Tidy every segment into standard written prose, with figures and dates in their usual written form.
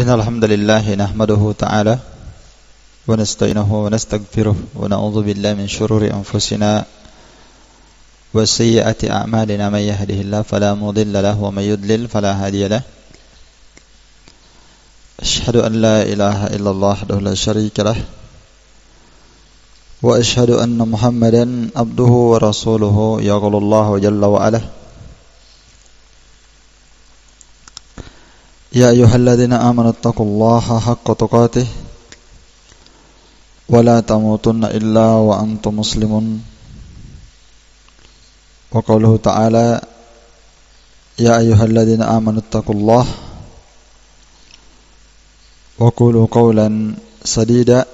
Innal hamdalillah nahmaduhu ta'ala wa nasta'inuhu wa nastaghfiruh wa na'udzu billahi min shururi anfusina wa sayyiati a'malina may yahdihillahu fala mudilla lahu wa may yudlil fala hadiya lahu. Asyhadu an la ilaha illallah wahdahu la syarika lah wa asyhadu anna Muhammadan abduhu wa rasuluhu yaqulullahu jalla wa ala. Ya ayyuhalladzina amanu taqullaha haqqa tuqatih wa la tamutunna illa wa antum muslimun. Wa qauluhu ta'ala ya ayyuhalladzina amanu taqullaha wa qulu qawlan sadida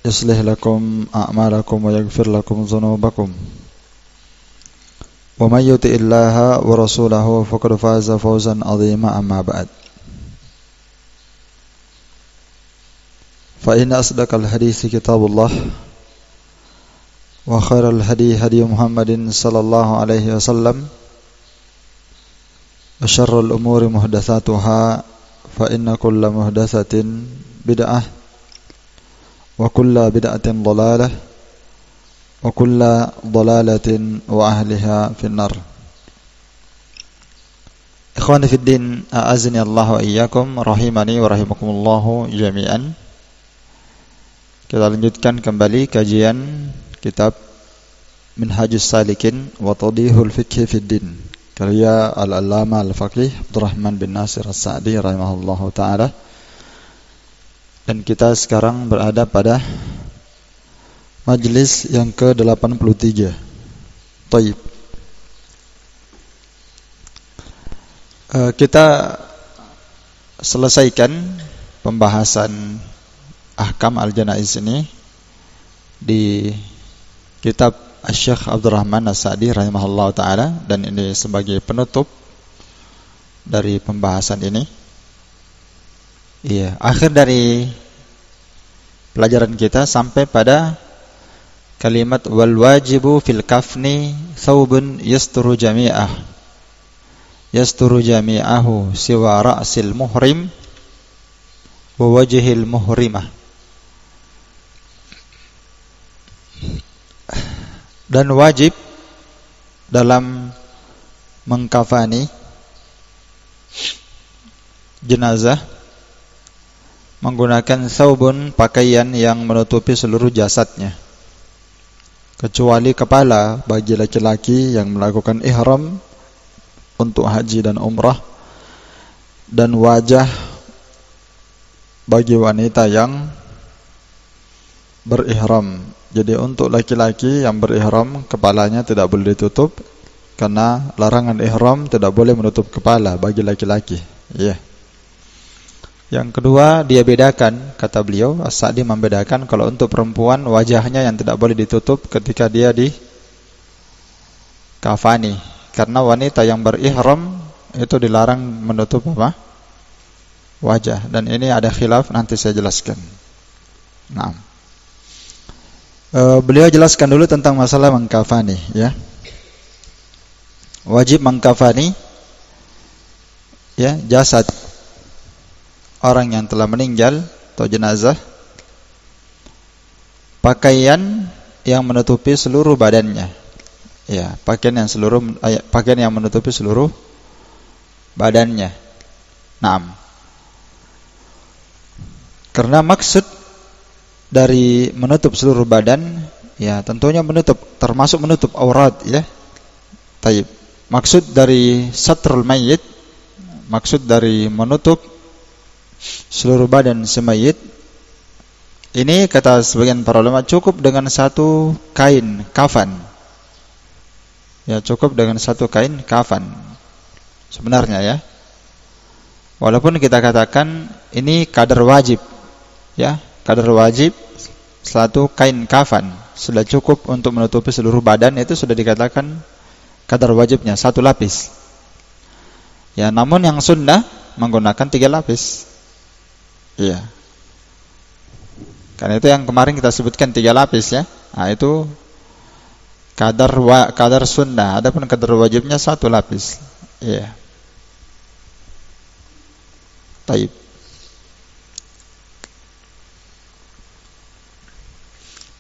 yuslih lakum a'malakum wa yaghfir lakum dhunubakum. Wa may yuti'illaha wa rasulahu faqad faza fawzan 'azima amma ba'd. Fa inna asdaqal hadits kitabullah wa khairal hadi hadi Muhammadin sallallahu alaihi wasallam wa syarrul umuri muhdatsatuha fa inna kulla muhdatsatin bid'ah wa kulla bid'atin dhalalah wa kulla dhalalatin wa ahliha finnar. Ikhwani fid din, a'azni Allah wa iyyakum, rahimani wa rahimakumullah jami'an. Kita lanjutkan kembali kajian kitab Minhajus Salikin wa Tawdihul Fiqh fid Din karya Al-Allamah Al-Faqih Abdurrahman bin Nasir As-Sa'di rahimahullahu ta'ala. Dan kita sekarang berada pada majlis yang ke-83. Taib. Kita selesaikan pembahasan Ahkam Al-Janaiz ini di kitab Asy-Syaikh Abdurrahman As-Sa'di rahimahullahu ta'ala, dan ini sebagai penutup dari pembahasan ini. Iya, akhir dari pelajaran kita sampai pada kalimat wal wajibu fil kafni thawbun yasturu jami'ahu siwa ra'sil muhrim wa wajhil muhrimah. Dan wajib dalam mengkafani jenazah menggunakan thawbun, pakaian yang menutupi seluruh jasadnya kecuali kepala bagi laki-laki yang melakukan ihram untuk haji dan umrah, dan wajah bagi wanita yang berihram. Jadi untuk laki-laki yang berihram kepalanya tidak boleh ditutup, karena larangan ihram tidak boleh menutup kepala bagi laki-laki. Ya. Yang kedua, dia bedakan, kata beliau As-Sa'di membedakan kalau untuk perempuan wajahnya yang tidak boleh ditutup ketika dia di kafani, karena wanita yang berihram itu dilarang menutup apa? Wajah. Dan ini ada khilaf, nanti saya jelaskan. Nah, beliau jelaskan dulu tentang masalah mengkafani, ya. Wajib mengkafani, ya, jasad orang yang telah meninggal atau jenazah, pakaian yang menutupi seluruh badannya, ya, pakaian yang menutupi seluruh badannya. Naam. Karena maksud dari menutup seluruh badan, ya, tentunya menutup, termasuk menutup aurat, ya. Taib. Maksud dari satrul mayyit, maksud dari menutup seluruh badan semayit, ini kata sebagian para ulama cukup dengan satu kain kafan. Ya, cukup dengan satu kain kafan. Sebenarnya, ya. Walaupun kita katakan ini kadar wajib, ya, kadar wajib satu kain kafan sudah cukup untuk menutupi seluruh badan, itu sudah dikatakan kadar wajibnya satu lapis. Ya, namun yang sunnah menggunakan 3 lapis. Iya. Karena itu yang kemarin kita sebutkan 3 lapis, ya. Nah, itu kadar sunnah. Adapun kadar wajibnya 1 lapis. Iya. Taib.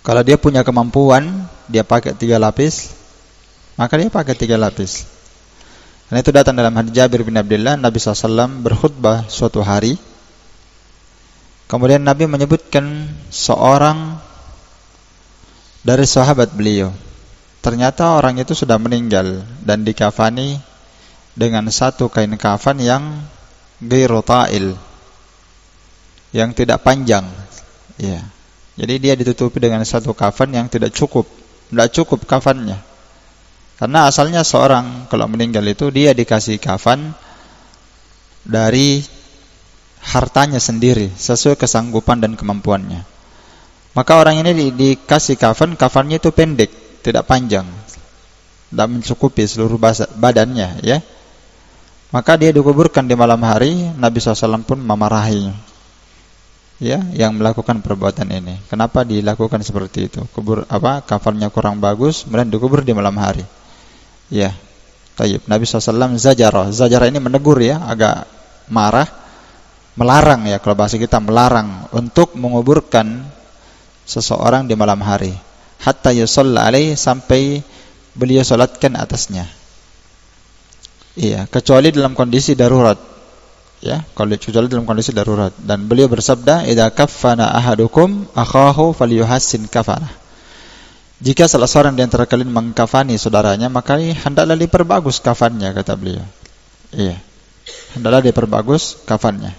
Kalau dia punya kemampuan, dia pakai 3 lapis, maka dia pakai 3 lapis. Karena itu datang dalam hadis Jabir bin Abdullah, Nabi SAW berkhutbah suatu hari. Kemudian Nabi menyebutkan seorang dari sahabat beliau. Ternyata orang itu sudah meninggal dan dikafani dengan satu kain kafan yang ghairu ta'il, yang tidak panjang. Ya. Jadi dia ditutupi dengan satu kafan yang tidak cukup kafannya. Karena asalnya seorang kalau meninggal itu dia dikasih kafan dari hartanya sendiri sesuai kesanggupan dan kemampuannya. Maka orang ini dikasih kafannya itu pendek, tidak panjang, tidak mencukupi seluruh badannya, ya. Maka dia dikuburkan di malam hari. Nabi SAW pun memarahi, ya, yang melakukan perbuatan ini. Kenapa dilakukan seperti itu? Kafannya kurang bagus, kemudian dikubur di malam hari. Ya, tayyib. Nabi SAW zajara ini menegur, ya, agak marah, melarang, ya, kalau bahasa kita melarang untuk menguburkan seseorang di malam hari. Hatta yusalla alaih, sampai beliau salatkan atasnya. Iya, kecuali dalam kondisi darurat. Ya, kecuali dalam kondisi darurat. Dan beliau bersabda, "Idza kaffana ahadukum akhahu falyuhassin kafanah." Jika salah seorang di antara kalian mengkafani saudaranya, maka hendaklah diperbagus kafannya, kata beliau. Iya. Hendaklah diperbagus kafannya.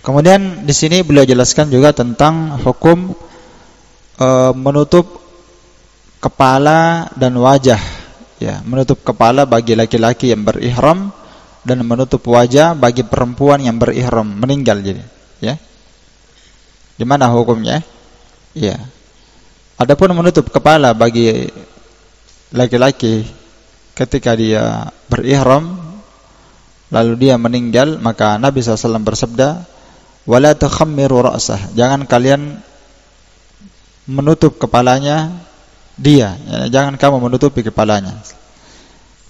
Kemudian di sini beliau jelaskan juga tentang hukum menutup kepala dan wajah, ya, menutup kepala bagi laki-laki yang berihram dan menutup wajah bagi perempuan yang berihram meninggal, jadi, ya. Gimana hukumnya? Ya. Adapun menutup kepala bagi laki-laki ketika dia berihram lalu dia meninggal, maka Nabi SAW bersabda, "Wala tukhammiru ra'sah." Jangan kalian menutup kepalanya dia, ya, jangan kamu menutupi kepalanya.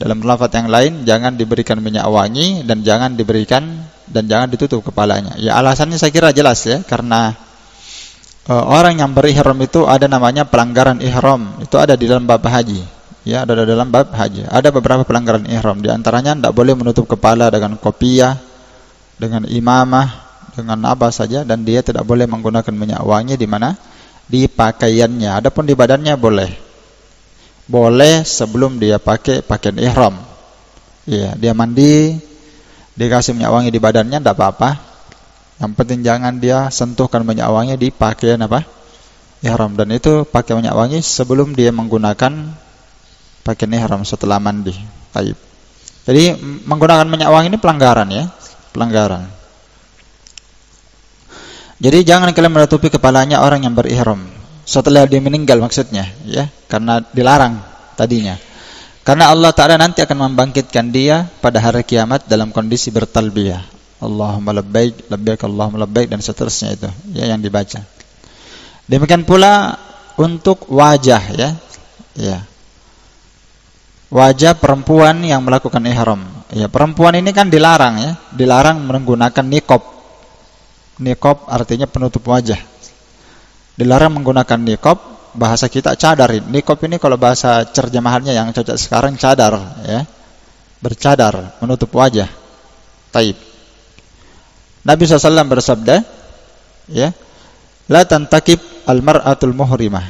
Dalam lafaz yang lain, jangan diberikan minyak wangi dan jangan ditutup kepalanya. Ya, alasannya saya kira jelas, ya, karena orang yang berihram itu ada namanya pelanggaran ihram. Itu ada di dalam bab haji. Ya, ada dalam bab haji. Ada beberapa pelanggaran ihram. Di antaranya tidak boleh menutup kepala dengan kopiah, dengan imamah, dengan apa saja, dan dia tidak boleh menggunakan minyak wangi di mana? Di pakaiannya. Adapun di badannya boleh. Boleh sebelum dia pakai pakaian ihram. Ya, dia mandi, dikasih minyak wangi di badannya, tidak apa-apa. Yang penting jangan dia sentuhkan minyak wangi di pakaian ihram. Dan itu pakai minyak wangi sebelum dia menggunakan pakaian ihram setelah mandi. Baik. Jadi menggunakan minyak wangi ini pelanggaran, ya, pelanggaran. Jadi jangan kalian menutupi kepalanya orang yang berihram setelah dia meninggal, maksudnya, ya, karena dilarang tadinya. Karena Allah Ta'ala nanti akan membangkitkan dia pada hari kiamat dalam kondisi bertalbiyah, Allahumma labbaik, labbaik, Allahumma labbaik, dan seterusnya itu, ya, yang dibaca. Demikian pula untuk wajah, ya. Ya. Wajah perempuan yang melakukan ihram. Ya, perempuan ini kan dilarang, ya, dilarang menggunakan niqab. Niqab artinya penutup wajah. Dilarang menggunakan niqab, bahasa kita cadar. Niqab ini kalau bahasa terjemahannya yang cocok sekarang cadar, ya. Bercadar, menutup wajah. Taib. Nabi SAW bersabda, ya, la tantakib al-mar'atul muhrimah.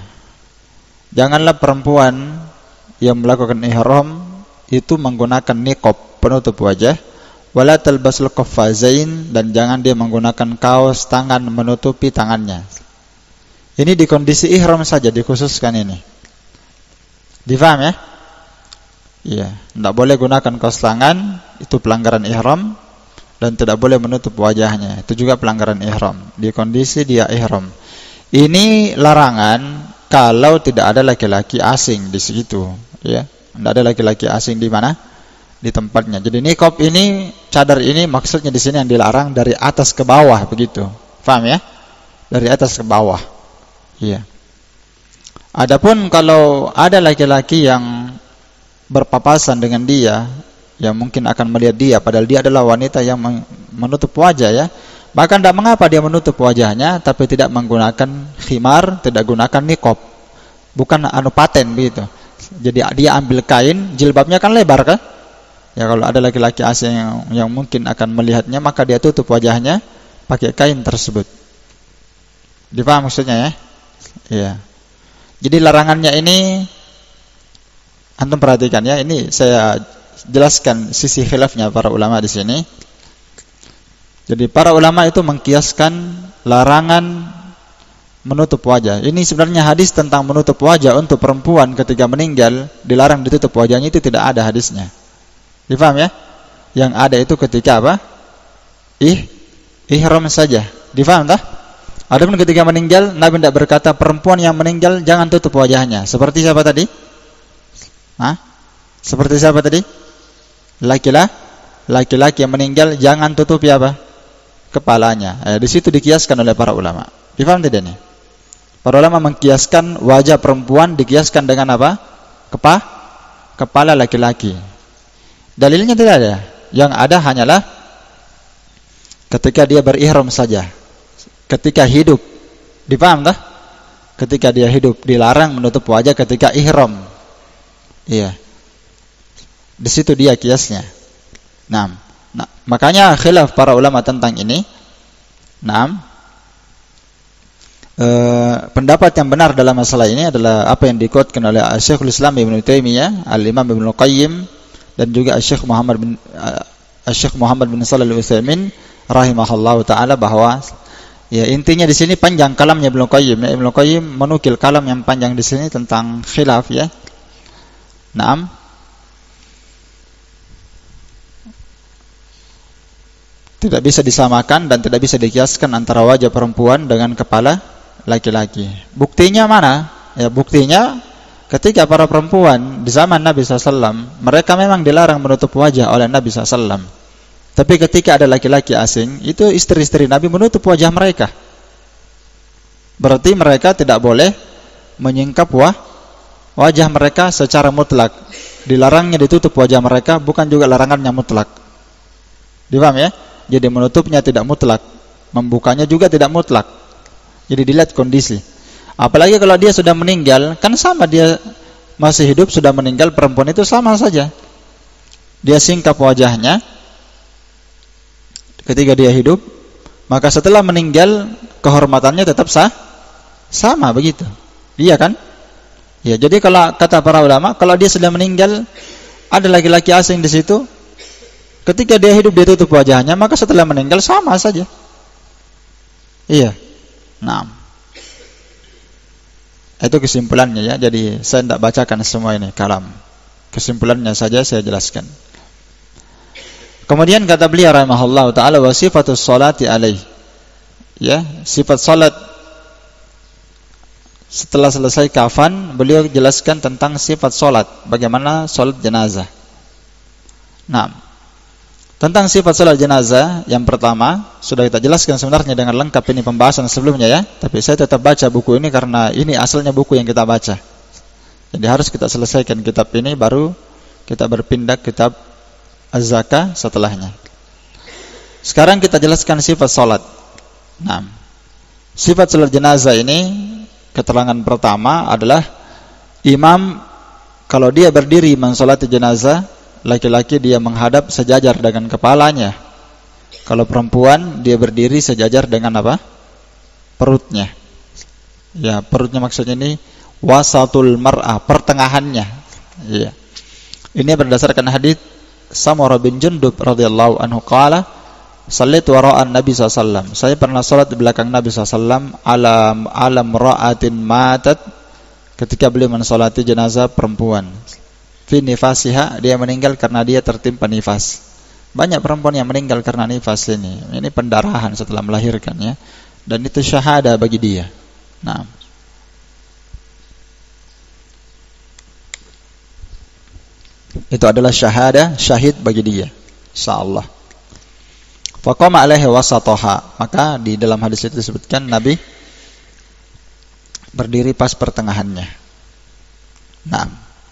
Janganlah perempuan yang melakukan ihram itu menggunakan niqab, penutup wajah. Wala talbasul qaffazain, dan jangan dia menggunakan kaos tangan menutupi tangannya. Ini di kondisi ihram saja dikhususkan ini. Difaham, ya? Iya, tidak boleh gunakan kaos tangan, itu pelanggaran ihram, dan tidak boleh menutup wajahnya, itu juga pelanggaran ihram di kondisi dia ihram. Ini larangan kalau tidak ada laki-laki asing di situ, ya. Tidak ada laki-laki asing di mana? Di tempatnya. Jadi niqab ini, cadar ini, maksudnya di sini yang dilarang dari atas ke bawah, begitu. Paham, ya? Dari atas ke bawah. Iya. Adapun kalau ada laki-laki yang berpapasan dengan dia, yang mungkin akan melihat dia padahal dia adalah wanita yang menutup wajah, ya, Bahkan tidak mengapa dia menutup wajahnya, tapi tidak menggunakan khimar, tidak gunakan niqab. Bukan paten begitu. Jadi dia ambil kain, jilbabnya kan lebar kan? Ya kalau ada laki-laki asing yang mungkin akan melihatnya, maka dia tutup wajahnya pakai kain tersebut. Dipaham maksudnya ya? Iya. Jadi larangannya ini antum perhatikan ya, ini saya jelaskan sisi khilafnya para ulama di sini. Jadi para ulama itu mengkiaskan larangan menutup wajah. Ini sebenarnya hadis tentang menutup wajah untuk perempuan ketika meninggal dilarang ditutup wajahnya itu tidak ada hadisnya. Dipaham ya? Yang ada itu ketika apa? Ihram saja. Dipaham tak? Adapun ketika meninggal Nabi tidak berkata perempuan yang meninggal jangan tutup wajahnya. Seperti siapa tadi? Seperti siapa tadi? Laki-laki yang meninggal jangan tutupi apa? Kepalanya. Di situ dikiaskan oleh para ulama. Dipaham tidak nih? Para ulama mengkiaskan wajah perempuan dikiaskan dengan apa? Kepala laki-laki. Dalilnya tidak ada. Yang ada hanyalah ketika dia berihram saja. Ketika hidup. Dipaham tak? Ketika dia hidup dilarang menutup wajah ketika ihram. Iya. Di situ dia kiasnya. Nah, makanya khilaf para ulama tentang ini. Pendapat yang benar dalam masalah ini adalah apa yang dikuatkan oleh Syekhul Islam Ibnu Taimiyah, Al-Imam Ibnu Qayyim dan juga Syekh Muhammad bin Shalih Al-Utsaimin rahimahullahu taala bahwa ya intinya di sini panjang kalamnya Ibnu Qayyim. Ibnu Qayyim menukil kalam yang panjang di sini tentang khilaf ya. Tidak bisa disamakan dan tidak bisa dikiaskan antara wajah perempuan dengan kepala laki-laki. Buktinya mana? Ya buktinya ketika para perempuan di zaman Nabi SAW, mereka memang dilarang menutup wajah oleh Nabi SAW. Tapi ketika ada laki-laki asing, itu istri-istri Nabi menutup wajah mereka. Berarti mereka tidak boleh menyingkap wajah mereka secara mutlak. Dilarangnya ditutup wajah mereka, bukan juga larangannya mutlak. Dipaham ya? Jadi menutupnya tidak mutlak, membukanya juga tidak mutlak. Jadi dilihat kondisi. Apalagi kalau dia sudah meninggal, kan sama dia masih hidup sudah meninggal, perempuan itu sama saja. Dia singkap wajahnya ketika dia hidup, maka setelah meninggal kehormatannya tetap sama begitu. Iya kan? Ya, jadi kalau kata para ulama, kalau dia sudah meninggal, ada laki-laki asing di situ, ketika dia hidup dia tutup wajahnya, maka setelah meninggal sama saja. Iya. Nah, itu kesimpulannya ya. Jadi saya tidak bacakan semua ini kalam. Kesimpulannya saja saya jelaskan. Kemudian kata beliau rahimahullah taala wa sifatus sholati alaih. Ya, sifat salat setelah selesai kafan, beliau jelaskan tentang sifat salat, bagaimana salat jenazah. Nah, tentang sifat salat jenazah yang pertama sudah kita jelaskan sebenarnya dengan lengkap ini pembahasan sebelumnya ya. Tapi saya tetap baca buku ini karena ini asalnya buku yang kita baca. Jadi harus kita selesaikan kitab ini baru kita berpindah kitab Az-Zakah setelahnya. Sekarang kita jelaskan sifat salat. Nah, sifat salat jenazah ini keterangan pertama adalah imam kalau dia berdiri mensolati jenazah, laki-laki dia menghadap sejajar dengan kepalanya. Kalau perempuan dia berdiri sejajar dengan apa? Perutnya. Ya, perutnya maksudnya ini wasatul mar'ah, pertengahannya. Ya. Ini berdasarkan hadis Samurah bin Jundub radhiyallahu anhu qala Sallaitu wara'an Nabi SAW. Saya pernah salat di belakang Nabi SAW alam ra'atin matat, ketika beliau mensolati jenazah perempuan. Fi nifasiha, dia meninggal karena dia tertimpa nifas. Banyak perempuan yang meninggal karena nifas ini. Ini pendarahan setelah melahirkan ya. Dan itu syahada bagi dia. Nah, itu adalah syahada, syahid bagi dia, insyaallah. Faqama alaihi wasataha, maka di dalam hadis itu disebutkan Nabi berdiri pas pertengahannya. Nah,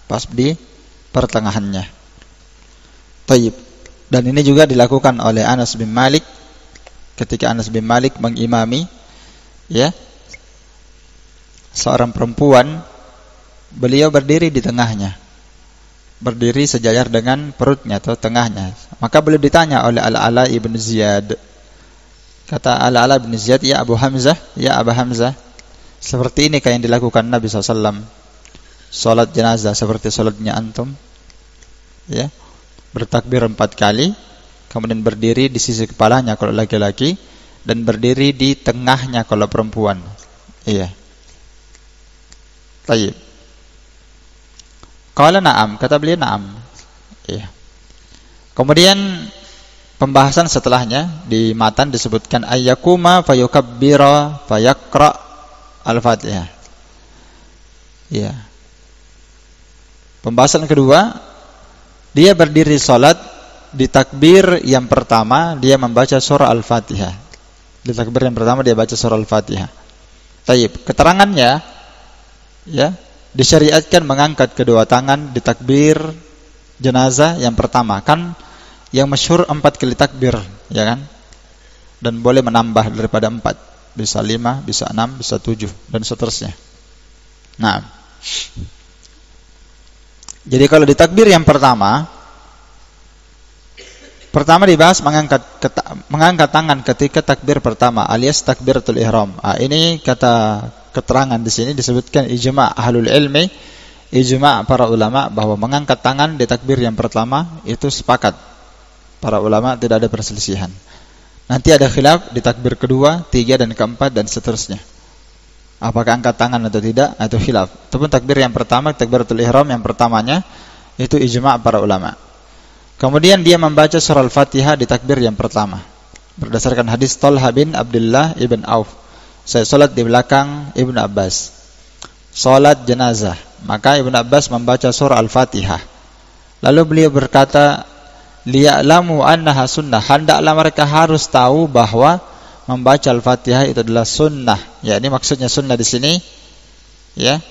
pas di pertengahannya. Taib. Dan ini juga dilakukan oleh Anas bin Malik ketika Anas bin Malik mengimami ya seorang perempuan, beliau berdiri di tengahnya, berdiri sejajar dengan perutnya atau tengahnya. Maka beliau ditanya oleh Al-Ala ibn Ziyad. Kata Al-Ala ibn Ziyad, ya Abu Hamzah, ya Aba Hamzah, seperti ini kayak yang dilakukan Nabi SAW, salat jenazah seperti salatnya antum, ya, bertakbir 4 kali, kemudian berdiri di sisi kepalanya kalau laki-laki, dan berdiri di tengahnya kalau perempuan. Iya. Tayyib. Qala na'am, kata beliau na'am. Iya. Kemudian pembahasan setelahnya di matan disebutkan ayyakuma fayukabbira fayaqra al-Fatihah. Iya. Pembahasan kedua, dia berdiri salat, di takbir yang pertama dia membaca surah Al-Fatihah. Di takbir yang pertama dia baca surah Al-Fatihah. Tayyib. Keterangannya ya, disyariatkan mengangkat kedua tangan di takbir jenazah yang pertama. Kan yang masyhur 4 kali takbir, ya kan? Dan boleh menambah daripada 4. Bisa 5, bisa 6, bisa 7 dan seterusnya. Nah, jadi kalau di takbir yang pertama dibahas mengangkat tangan ketika takbir pertama alias takbiratul ihram. Ini kata keterangan di sini disebutkan ijma' ahlul ilmi, ijma' para ulama bahwa mengangkat tangan di takbir yang pertama itu sepakat. Para ulama tidak ada perselisihan. Nanti ada khilaf di takbir kedua, 3 dan keempat dan seterusnya. Apakah angkat tangan atau tidak? Itu khilaf. Ataupun takbir yang pertama, takbiratul ihram yang pertamanya itu ijma' para ulama. Kemudian dia membaca surah Al-Fatihah di takbir yang pertama. Berdasarkan hadis Talha bin Abdullah ibn Auf. Saya salat di belakang Ibnu Abbas, salat jenazah, maka Ibnu Abbas membaca surah Al-Fatihah. Lalu beliau berkata, liya'lamu annaha sunnah, hendaklah mereka harus tahu bahwa membaca Al-Fatihah itu adalah sunnah. Ya, ini maksudnya sunnah di sini ya,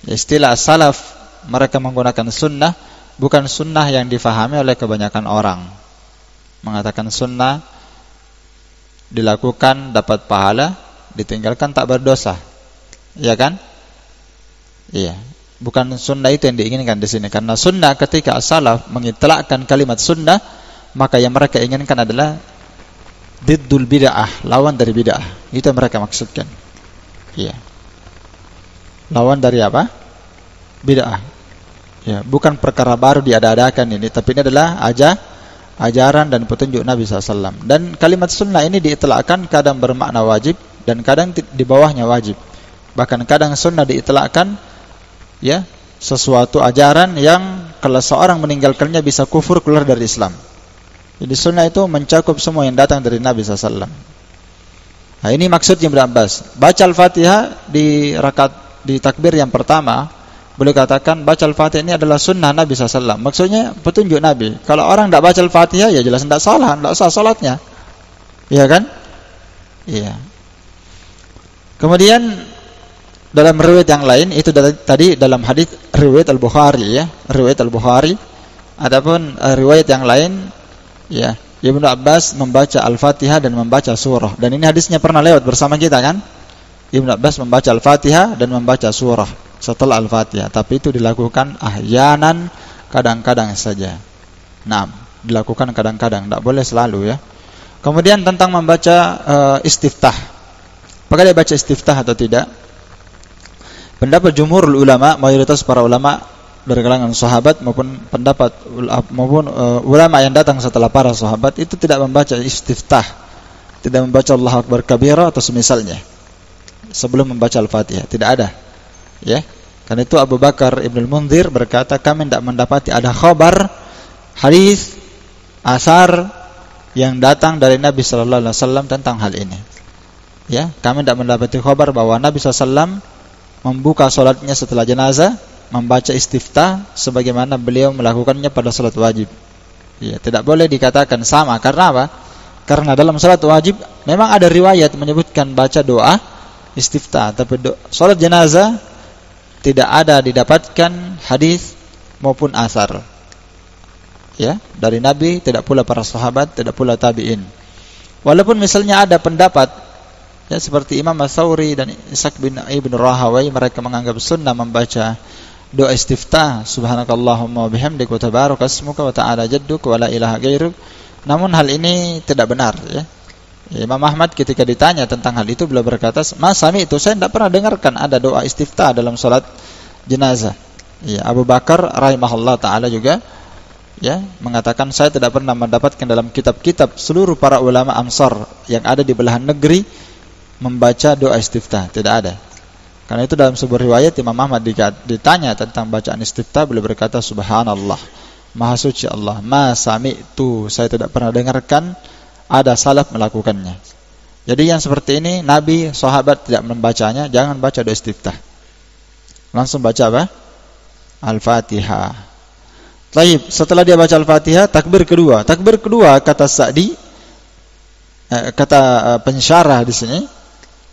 istilah salaf mereka menggunakan sunnah, bukan sunnah yang difahami oleh kebanyakan orang. Mengatakan sunnah dilakukan dapat pahala, ditinggalkan tak berdosa, ya kan? Iya, bukan sunnah itu yang diinginkan di sini. Karena sunnah ketika as-salaf mengitlaqkan kalimat sunnah, maka yang mereka inginkan adalah diddul bid'ah, lawan dari bid'ah. Itu yang mereka maksudkan. Iya. Lawan dari apa? Bid'ah. Ya, bukan perkara baru diada-adakan ini, tapi ini adalah ajaran dan petunjuk Nabi SAW. Dan kalimat sunnah ini diitlaqkan kadang bermakna wajib dan kadang di bawahnya wajib. Bahkan kadang sunnah diitlaqkan ya, sesuatu ajaran yang kalau seorang meninggalkannya bisa kufur, keluar dari Islam. Jadi sunnah itu mencakup semua yang datang dari Nabi SAW. Nah, ini maksudnya Ibnu Abbas. Baca Al-Fatihah di takbir yang pertama, boleh katakan baca Al-Fatihah ini adalah sunnah Nabi SAW. Maksudnya petunjuk Nabi. Kalau orang tidak baca Al-Fatihah, ya jelas tidak salah, tidak sah salatnya. Iya kan? Iya. Kemudian dalam riwayat yang lain, itu tadi dalam hadis riwayat Al-Bukhari ya, riwayat Al-Bukhari. Adapun riwayat yang lain ya, Ibnu Abbas membaca Al-Fatihah dan membaca surah. Dan ini hadisnya pernah lewat bersama kita kan? Ibnu Abbas membaca Al-Fatihah dan membaca surah setelah Al-Fatihah. Tapi itu dilakukan ahyanan, kadang-kadang saja. Nah, dilakukan kadang-kadang, tidak boleh selalu ya. Kemudian tentang membaca istiftah. Apakah dia baca istiftah atau tidak? Pendapat jumhur ulama, mayoritas para ulama dari kalangan sahabat maupun ulama yang datang setelah para sahabat itu tidak membaca istiftah, tidak membaca Allahu Akbar kabira atau semisalnya sebelum membaca Al-Fatihah, tidak ada. Ya, karena itu Abu Bakar Ibn al-Munzir berkata, kami tidak mendapati ada khabar, hadis, asar yang datang dari Nabi sallallahu alaihi wasallam tentang hal ini. Ya, kami tidak mendapati khabar bahwa Nabi SAW membuka salatnya setelah jenazah membaca istiftah sebagaimana beliau melakukannya pada salat wajib. Ya, tidak boleh dikatakan sama. Karena apa? Karena dalam salat wajib memang ada riwayat menyebutkan baca doa istiftah, tapi salat jenazah tidak ada didapatkan hadis maupun asar. Ya, dari Nabi, tidak pula para sahabat, tidak pula tabi'in. Walaupun misalnya ada pendapat ya seperti Imam Ats-Tsauri dan Ishaq bin Ibn Rahawai, mereka menganggap sunnah membaca doa istiftah, subhanakallahumma wa bihamdika wa tabaraka ismuka wa ta'ala jadduka wa la ilaha ghairuk. Namun hal ini tidak benar ya. Imam Ahmad ketika ditanya tentang hal itu, beliau berkata, "Mas sami itu saya tidak pernah dengarkan ada doa istiftah dalam salat jenazah." Ya, Abu Bakar rahimahullah taala juga ya mengatakan, "Saya tidak pernah mendapatkan dalam kitab-kitab seluruh para ulama Amsar yang ada di belahan negeri membaca doa istiftah, tidak ada." Karena itu dalam sebuah riwayat Imam Ahmad ditanya tentang bacaan istiftah, beliau berkata, "Subhanallah, Maha suci Allah, ma sami'tu, saya tidak pernah dengarkan ada salaf melakukannya." Jadi yang seperti ini Nabi, sahabat tidak membacanya, jangan baca doa istiftah. Langsung baca apa? Al-Fatihah. Baik, setelah dia baca Al-Fatihah, takbir kedua. Takbir kedua kata Sa'di, kata pensyarah di sini,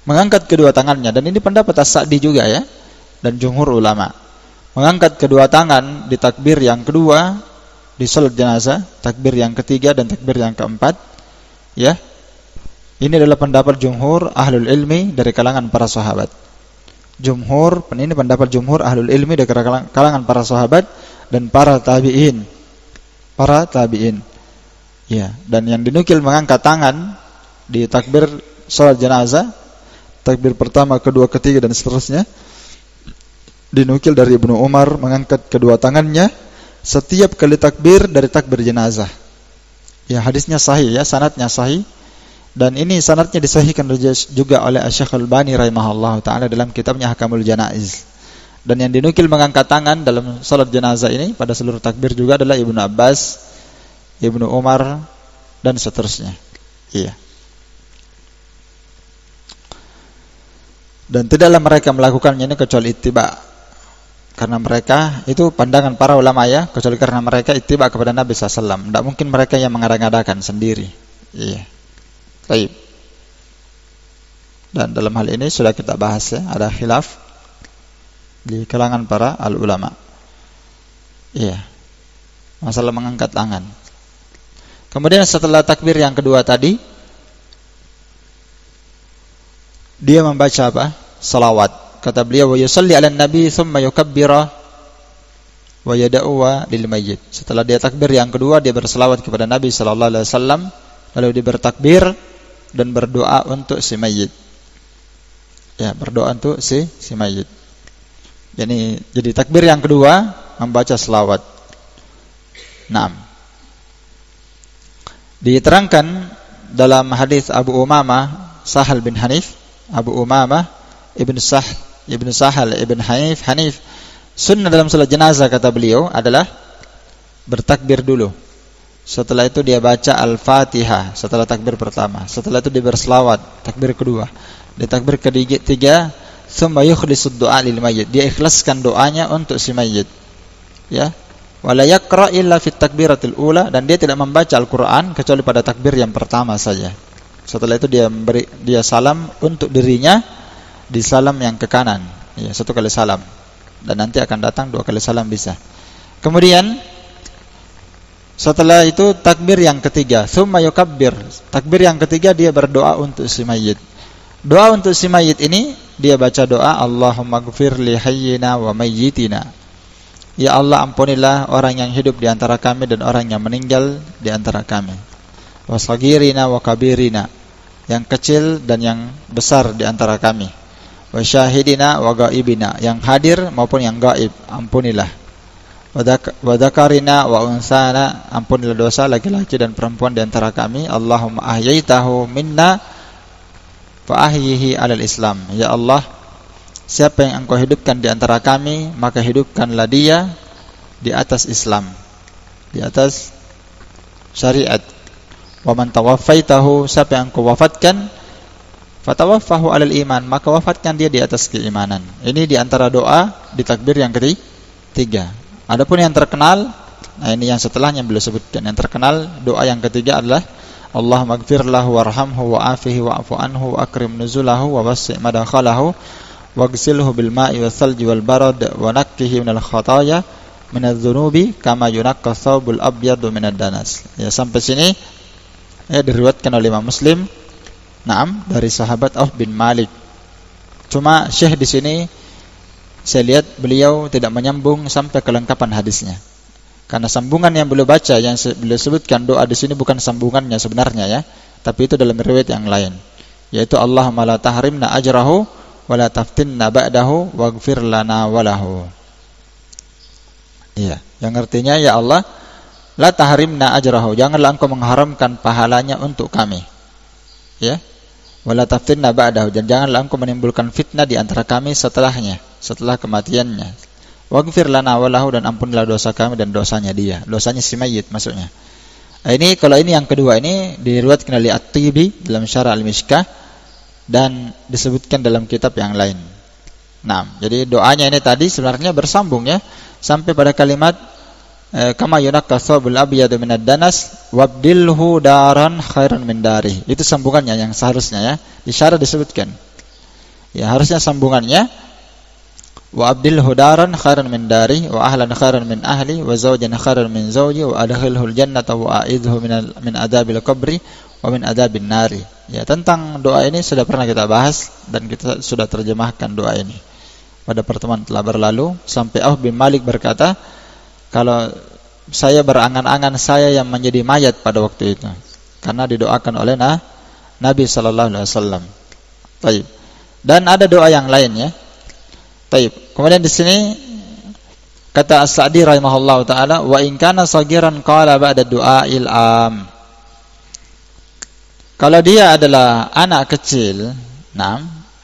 mengangkat kedua tangannya, dan ini pendapat As-Sa'di juga ya, dan jumhur ulama. Mengangkat kedua tangan di takbir yang kedua di salat jenazah, takbir yang ketiga dan takbir yang keempat. Ya. Ini adalah pendapat jumhur ahlul ilmi dari kalangan para sahabat. Ini pendapat jumhur ahlul ilmi dari kalangan para sahabat dan para tabi'in. Para tabi'in. Ya, dan yang dinukil mengangkat tangan di takbir salat jenazah, takbir pertama, kedua, ketiga dan seterusnya, dinukil dari Ibnu Umar mengangkat kedua tangannya setiap kali takbir dari takbir jenazah. Ya, hadisnya sahih ya, sanadnya sahih. Dan ini sanadnya disahihkan juga oleh Asy-Syaikh Al-Albani rahimahullah taala dalam kitabnya Ahkamul Janaiz. Dan yang dinukil mengangkat tangan dalam salat jenazah ini pada seluruh takbir juga adalah Ibnu Abbas, Ibnu Umar dan seterusnya. Iya. Dan tidaklah mereka melakukannya ini kecuali ittiba. Karena mereka itu pandangan para ulama ya, kecuali karena mereka ittiba kepada Nabi SAW. Tidak mungkin mereka yang mengada-ngadakan sendiri. Iya. Baik. Dan dalam hal ini sudah kita bahas ya, ada khilaf di kalangan para al-ulama. Iya. Masalah mengangkat tangan. Kemudian setelah takbir yang kedua tadi, dia membaca apa? Salawat. Kata beliau, wa yusalli 'alan nabi tsumma yukabbira wa yad'u lil mayyit. Setelah dia takbir yang kedua, dia berselawat kepada Nabi sallallahu alaihi wasallam, lalu dia bertakbir dan berdoa untuk si mayit. Ya, berdoa untuk si mayit. Jadi takbir yang kedua membaca selawat. Naam. Diterangkan dalam hadis Abu Umamah Sahal bin Hanif, Abu Umamah Ibn Sahal Ibn Hanif, sunnah dalam salat jenazah kata beliau adalah bertakbir dulu. Setelah itu dia baca Al-Fatihah setelah takbir pertama. Setelah itu dia berselawat, takbir kedua. Di takbir ketiga, tsumma yukhlisud du'a lil mayyit. Dia ikhlaskan doanya untuk si mayit. Ya. Wala yaqra illa fit takbiratil ula, dan dia tidak membaca Al-Qur'an kecuali pada takbir yang pertama saja. Setelah itu dia salam untuk dirinya di salam yang ke kanan. Ya, 1 kali salam. Dan nanti akan datang 2 kali salam bisa. Kemudian setelah itu takbir yang ketiga, tsumma yukabbir. Takbir yang ketiga dia berdoa untuk si mayit. Doa untuk si mayit ini dia baca doa Allahumma ighfir li hayyina wa mayyitina. Ya Allah, ampunilah orang yang hidup di antara kami dan orang yang meninggal di antara kami. Wa saghirina wa kabirina, yang kecil dan yang besar di antara kami. Wa syahidina wa ghaibina, yang hadir maupun yang gaib, ampunilah. Wa dzakarina wa unsana, ampunilah dosa laki-laki dan perempuan di antara kami. Allahumma ahyaitahu minna fa ahyihi 'alal Islam. Ya Allah, siapa yang Engkau hidupkan di antara kami, maka hidupkanlah dia di atas Islam, di atas syariat. Wa man tawaffaitahu, siapa yang Engkau wafatkan, fatawaffahu 'alal iman, maka wafatkan dia di atas keimanan. Ini di antara doa di takbir yang ketiga. Adapun yang terkenal, nah ini yang setelahnya beliau sebutkan. Yang terkenal doa yang ketiga adalah Allahumma ighfir lahu warhamhu wa'afihi wa'fu anhu wa akrim nuzulahu wa wasi' madakhalahu waghsilhu bil ma'i was-salji wal barad wa nakkihi minal khataaya minadz-dzunubi kama yunaqqa thawbul abyadu minad danas. Ya, sampai sini diriwayatkan oleh Imam Muslim. Naam, dari sahabat Auf bin Malik. Cuma Syekh di sini saya lihat beliau tidak menyambung sampai kelengkapan hadisnya. Karena sambungan yang beliau baca, yang beliau sebutkan doa di sini bukan sambungannya sebenarnya ya, tapi itu dalam riwayat yang lain, yaitu Allahumma la tahrimna ajrahu wa la taftinna ba'dahu waghfir lana walahu. Iya, yang artinya ya Allah, la tahrimna ajrahu, janganlah engkau mengharamkan pahalanya untuk kami. Ya. Wala taftinna ba'dahu, dan janganlah engkau menimbulkan fitnah di antara kami setelahnya, setelah kematiannya. Waghfir lana walahu, dan ampunilah dosa kami dan dosanya dia, dosanya si mayit maksudnya. Ini kalau ini yang kedua ini diriwayatkan oleh At-Tibi dalam Syarah Al-Mishkah dan disebutkan dalam kitab yang lain. Nah, jadi doanya ini tadi sebenarnya bersambung ya sampai pada kalimat kama yunakka thawbul abyadu minad danas wabdilhu daran khairan min dari. Itu sambungannya yang seharusnya ya. Di syarah disebutkan. Ya, harusnya sambungannya wa abdilhu daran khairan min dari wa ahlan khairan min ahli wa zawjan khairan min zawji wa adkhilhul jannata wa a'idhu min adabil qabri wa min adabin nari. Ya, tentang doa ini sudah pernah kita bahas dan kita sudah terjemahkan doa ini pada pertemuan telah berlalu sampai Auf bin Malik berkata, kalau saya berangan-angan saya yang menjadi mayat pada waktu itu, karena didoakan oleh Nabi sallallahu alaihi wasallam. Baik. Dan ada doa yang lain ya. Baik. Kemudian di sini kata As-Sa'di rahimahullahu taala, wa in kana sagiran qala ba'da du'ail am. Kalau dia adalah anak kecil,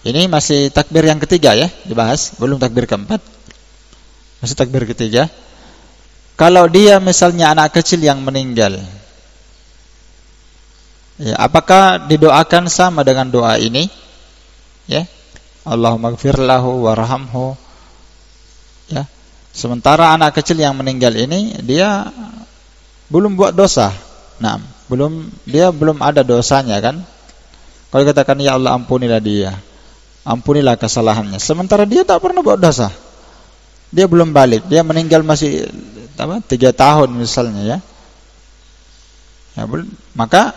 ini masih takbir yang ketiga ya dibahas, belum takbir keempat. Masih takbir ketiga. Kalau dia misalnya anak kecil yang meninggal, ya, apakah didoakan sama dengan doa ini? Ya, Allahumma ighfir lahu warhamhu. Ya, sementara anak kecil yang meninggal ini dia belum buat dosa. Dia belum ada dosanya kan? Kalau katakan ya Allah ampunilah dia, ampunilah kesalahannya. Sementara dia tak pernah buat dosa. Dia belum balik, dia meninggal masih 3 tahun misalnya ya. Maka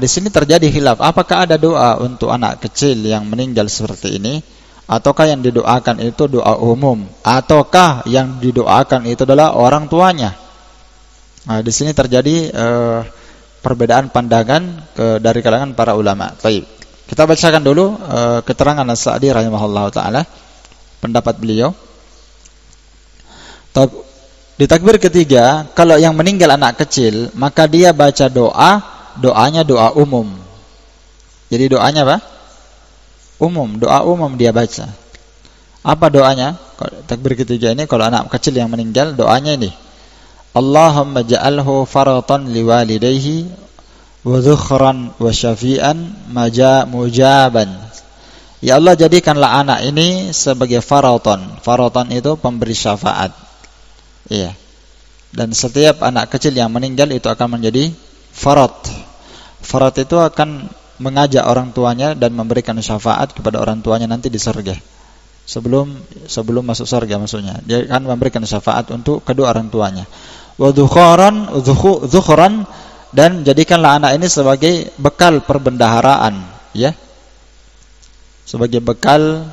di sini terjadi khilaf. Apakah ada doa untuk anak kecil yang meninggal seperti ini, ataukah yang didoakan itu doa umum, ataukah yang didoakan itu adalah orang tuanya? Di sini terjadi perbedaan pandangan dari kalangan para ulama. Baik. Kita bacakan dulu keterangan As-Sa'di rahimahullahu taala, pendapat beliau. Di takbir ketiga, kalau yang meninggal anak kecil, maka dia baca doanya doa umum. Jadi doanya apa? Umum, doa umum dia baca. Apa doanya? Takbir ketiga ini kalau anak kecil yang meninggal, doanya ini. Allahumma ja'alhu faratan liwalidayhi wa dhukhran wa syafi'an mujaban. Ya Allah, jadikanlah anak ini sebagai faratan. Faratan itu pemberi syafaat. Iya. Dan setiap anak kecil yang meninggal itu akan menjadi farat. Farat itu akan mengajak orang tuanya dan memberikan syafaat kepada orang tuanya nanti di surga. Sebelum masuk surga maksudnya. Dia akan memberikan syafaat untuk kedua orang tuanya. Wa dhukhran, dan jadikanlah anak ini sebagai bekal perbendaharaan, ya. Sebagai bekal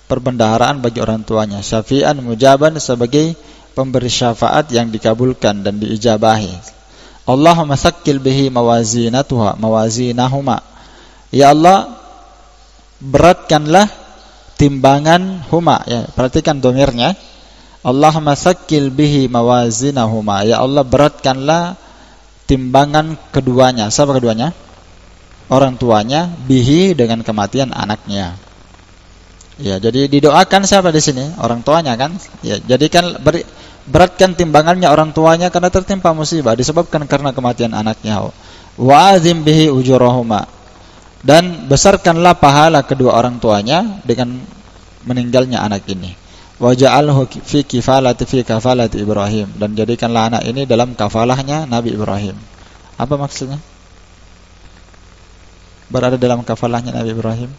perbendaharaan bagi orang tuanya. Syafi'an mujaban, sebagai pemberi syafaat yang dikabulkan dan diijabahi. Allahumma tsaqqil bihi mawazinahuma. Ya Allah, beratkanlah timbangan huma, ya, perhatikan domirnya. Allahumma tsaqqil bihi mawazinahuma. Ya Allah, beratkanlah timbangan keduanya. Siapa keduanya? Orang tuanya, bihi dengan kematian anaknya. Ya, jadi didoakan siapa di sini? Orang tuanya kan? Ya, jadikan beratkan timbangannya orang tuanya karena tertimpa musibah disebabkan karena kematian anaknya. Wa azim bihi ujurahuma, dan besarkanlah pahala kedua orang tuanya dengan meninggalnya anak ini. Wa ja'alhu fi kafalati Ibrahim, dan jadikanlah anak ini dalam kafalahnya Nabi Ibrahim. Apa maksudnya? Berada dalam kafalahnya Nabi Ibrahim.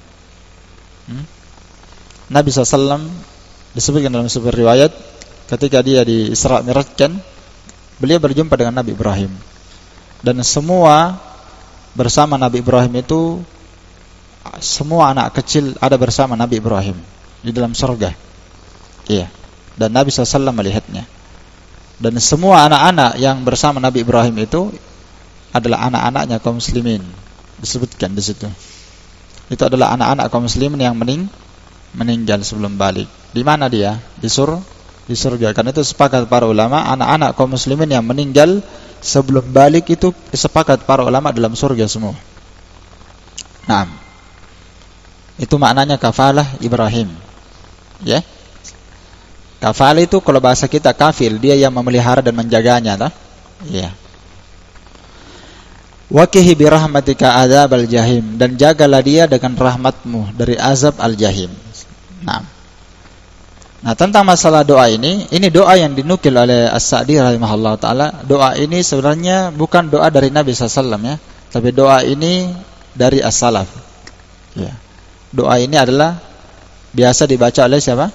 Nabi SAW disebutkan dalam sebuah riwayat, ketika dia di Isra Mi'rajkan, beliau berjumpa dengan Nabi Ibrahim. Dan semua bersama Nabi Ibrahim itu semua anak kecil ada bersama Nabi Ibrahim di dalam surga. Iya. Dan Nabi SAW melihatnya. Dan semua anak-anak yang bersama Nabi Ibrahim itu adalah anak-anaknya kaum muslimin. Disebutkan di situ. Itu adalah anak-anak kaum muslimin yang meninggal sebelum balik. Di mana dia? Di surga. Karena itu sepakat para ulama, anak-anak kaum muslimin yang meninggal sebelum balik itu sepakat para ulama dalam surga semua. Nah, itu maknanya kafalah Ibrahim. Ya. Kafalah itu kalau bahasa kita kafil, dia yang memelihara dan menjaganya, tak? Ya. Waqihi bi rahmatika adzabal jahim, dan jagalah dia dengan rahmatmu dari azab al-jahim. Nah, tentang masalah doa ini doa yang dinukil oleh As-Sa'di rahimahullah taala. Doa ini sebenarnya bukan doa dari Nabi SAW ya, tapi doa ini dari as-salaf. Ya. Doa ini adalah biasa dibaca oleh siapa?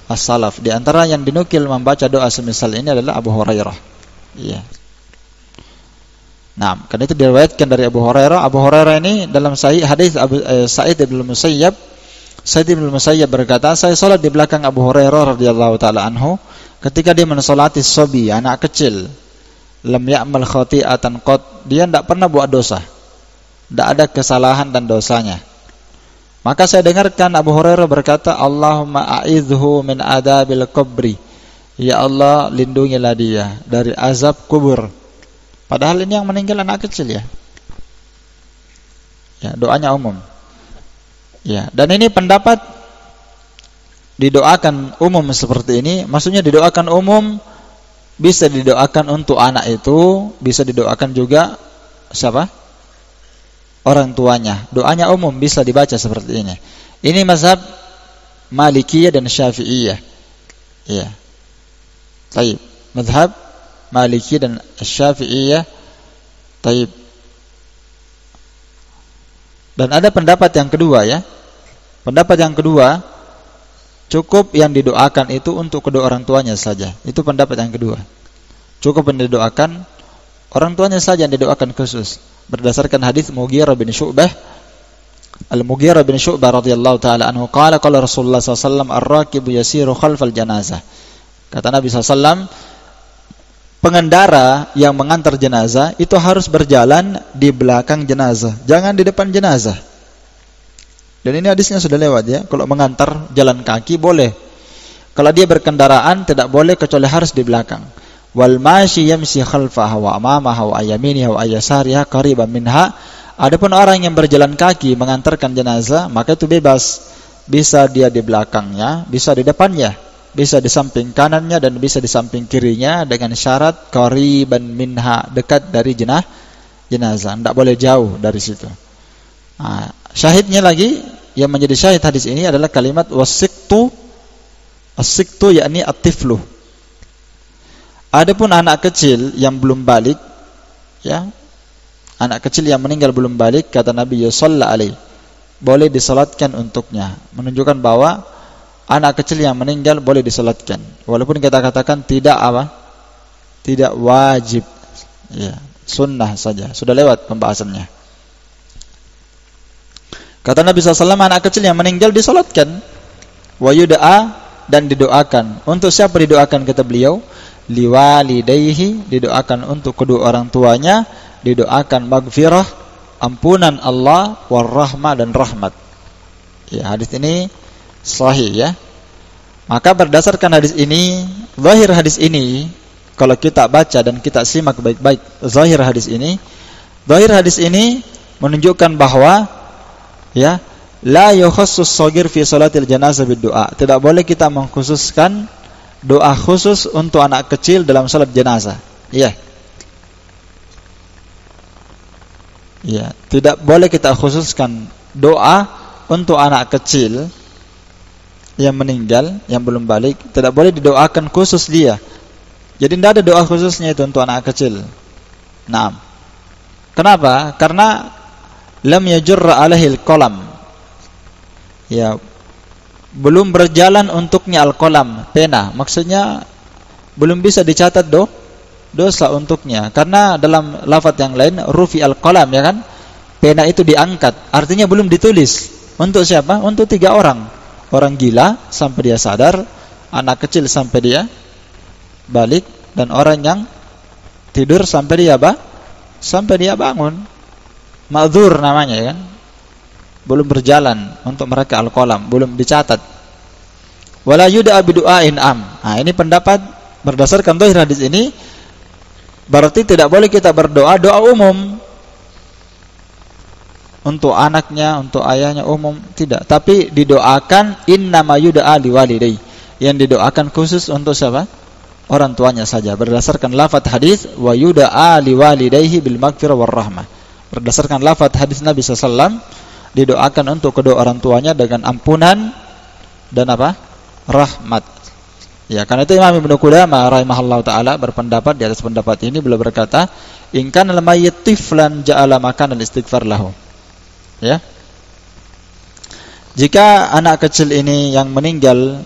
As-salaf. Di antara yang dinukil membaca doa semisal ini adalah Abu Hurairah. Iya. Nah, karena itu diriwayatkan dari Abu Hurairah. Abu Hurairah ini dalam sahih hadis Sa'id bin Musayyab. Sa'id bin Musayyab berkata, saya salat di belakang Abu Hurairah radhiyallahu taala anhu ketika dia mensolati sobi, anak kecil. Lam ya'mal khati'atan qat. Dia tidak pernah buat dosa. Tidak ada kesalahan dan dosanya. Maka saya dengarkan Abu Hurairah berkata, Allahumma a'idhu min adabil qabri. Ya Allah, lindungilah dia dari azab kubur. Padahal ini yang meninggal anak kecil ya. Ya, doanya umum. Ya, dan ini pendapat didoakan umum seperti ini, maksudnya didoakan umum, bisa didoakan untuk anak itu, bisa didoakan juga siapa? Orang tuanya. Doanya umum bisa dibaca seperti ini. Ini mazhab Malikiyah dan Syafi'iyah. Iya. Baik. Mazhab Malikiyah dan Syafi'iyah. Baik. Dan ada pendapat yang kedua ya. Pendapat yang kedua, cukup yang didoakan itu untuk kedua orang tuanya saja. Itu pendapat yang kedua. Cukup yang didoakan orang tuanya saja yang didoakan khusus. Berdasarkan hadis Mughirah bin Syu'bah, Al-Mughirah bin Syu'bah radhiyallahu taala anhu qala qala Rasulullah sallallahu alaihi wasallam ar-rakibu yasiru khalfal janazah. Kata Nabi sallallahu alaihi wasallam, pengendara yang mengantar jenazah itu harus berjalan di belakang jenazah, jangan di depan jenazah. Dan ini hadisnya sudah lewat ya. Kalau mengantar jalan kaki boleh. Kalau dia berkendaraan tidak boleh kecuali harus di belakang. Wal mashi yamshi khalfaha wa amamaha wa ayaminiha wa ayasariha qariban minha. Adapun orang yang berjalan kaki mengantarkan jenazah, maka itu bebas. Bisa dia di belakangnya, bisa di depannya, bisa di samping kanannya dan bisa di samping kirinya dengan syarat qariban minha, dekat dari jenazah. Tidak boleh jauh dari situ. Nah, syahidnya lagi yang menjadi syahid hadis ini adalah kalimat wasiktu. As-siktu yakni at-tiflu. Adapun anak kecil yang belum balik, ya, anak kecil yang meninggal belum balik, kata Nabi sallallahu alaihi, boleh disalatkan untuknya, menunjukkan bahwa anak kecil yang meninggal boleh disalatkan, walaupun kita katakan tidak apa, tidak wajib, ya, sunnah saja, sudah lewat pembahasannya. Kata Nabi SAW, anak kecil yang meninggal disalatkan, wa yud'a, dan didoakan. Untuk siapa didoakan kata beliau? Liwalidayhi, didoakan untuk kedua orang tuanya, didoakan maghfirah, ampunan Allah, warahmah, dan rahmat. Ya, hadis ini sahih ya. Maka berdasarkan hadis ini, zahir hadis ini, kalau kita baca dan kita simak baik-baik zahir hadis ini menunjukkan bahwa ya, la yukhassus shaghir fi salatil janazah bid-du'a. Tidak boleh kita mengkhususkan doa khusus untuk anak kecil dalam salat jenazah. Iya. Iya, tidak boleh kita khususkan doa untuk anak kecil yang meninggal, yang belum balik, tidak boleh didoakan khusus dia. Jadi tidak ada doa khususnya itu untuk anak kecil. Nah, kenapa? Karena lam yajurra alaihi al-qalam. Ya, belum berjalan untuknya al-qalam, pena. Maksudnya belum bisa dicatat dosa untuknya. Karena dalam lafaz yang lain rufi al-qalam, ya kan? pena itu diangkat, artinya belum ditulis. Untuk siapa? Untuk 3 orang. Orang gila sampai dia sadar, anak kecil sampai dia balik, dan orang yang tidur sampai dia sampai dia bangun. Ma'dzur namanya, kan? Belum berjalan untuk mereka al-qalam, belum dicatat. Wala yud'a bidu'ain am. Nah, ini pendapat berdasarkan dhahir hadis ini, berarti tidak boleh kita berdoa doa umum untuk anaknya, untuk ayahnya, umum tidak. Tapi didoakan innama yud'a liwalidayhi, yang didoakan khusus untuk siapa? Orang tuanya saja, berdasarkan lafaz hadis wa yud'a liwalidayhi bil maghfirah war rahmah. Berdasarkan lafaz hadis Nabi SAW, didoakan untuk kedua orang tuanya dengan ampunan dan apa? Rahmat. Ya, karena itu Imam Ibnu Qudamah rahimahullahu taala berpendapat di atas pendapat ini, beliau berkata, "In kana al-mayyit tiflan ja'ala makan al-istighfar lahu." Ya. Jika anak kecil ini yang meninggal,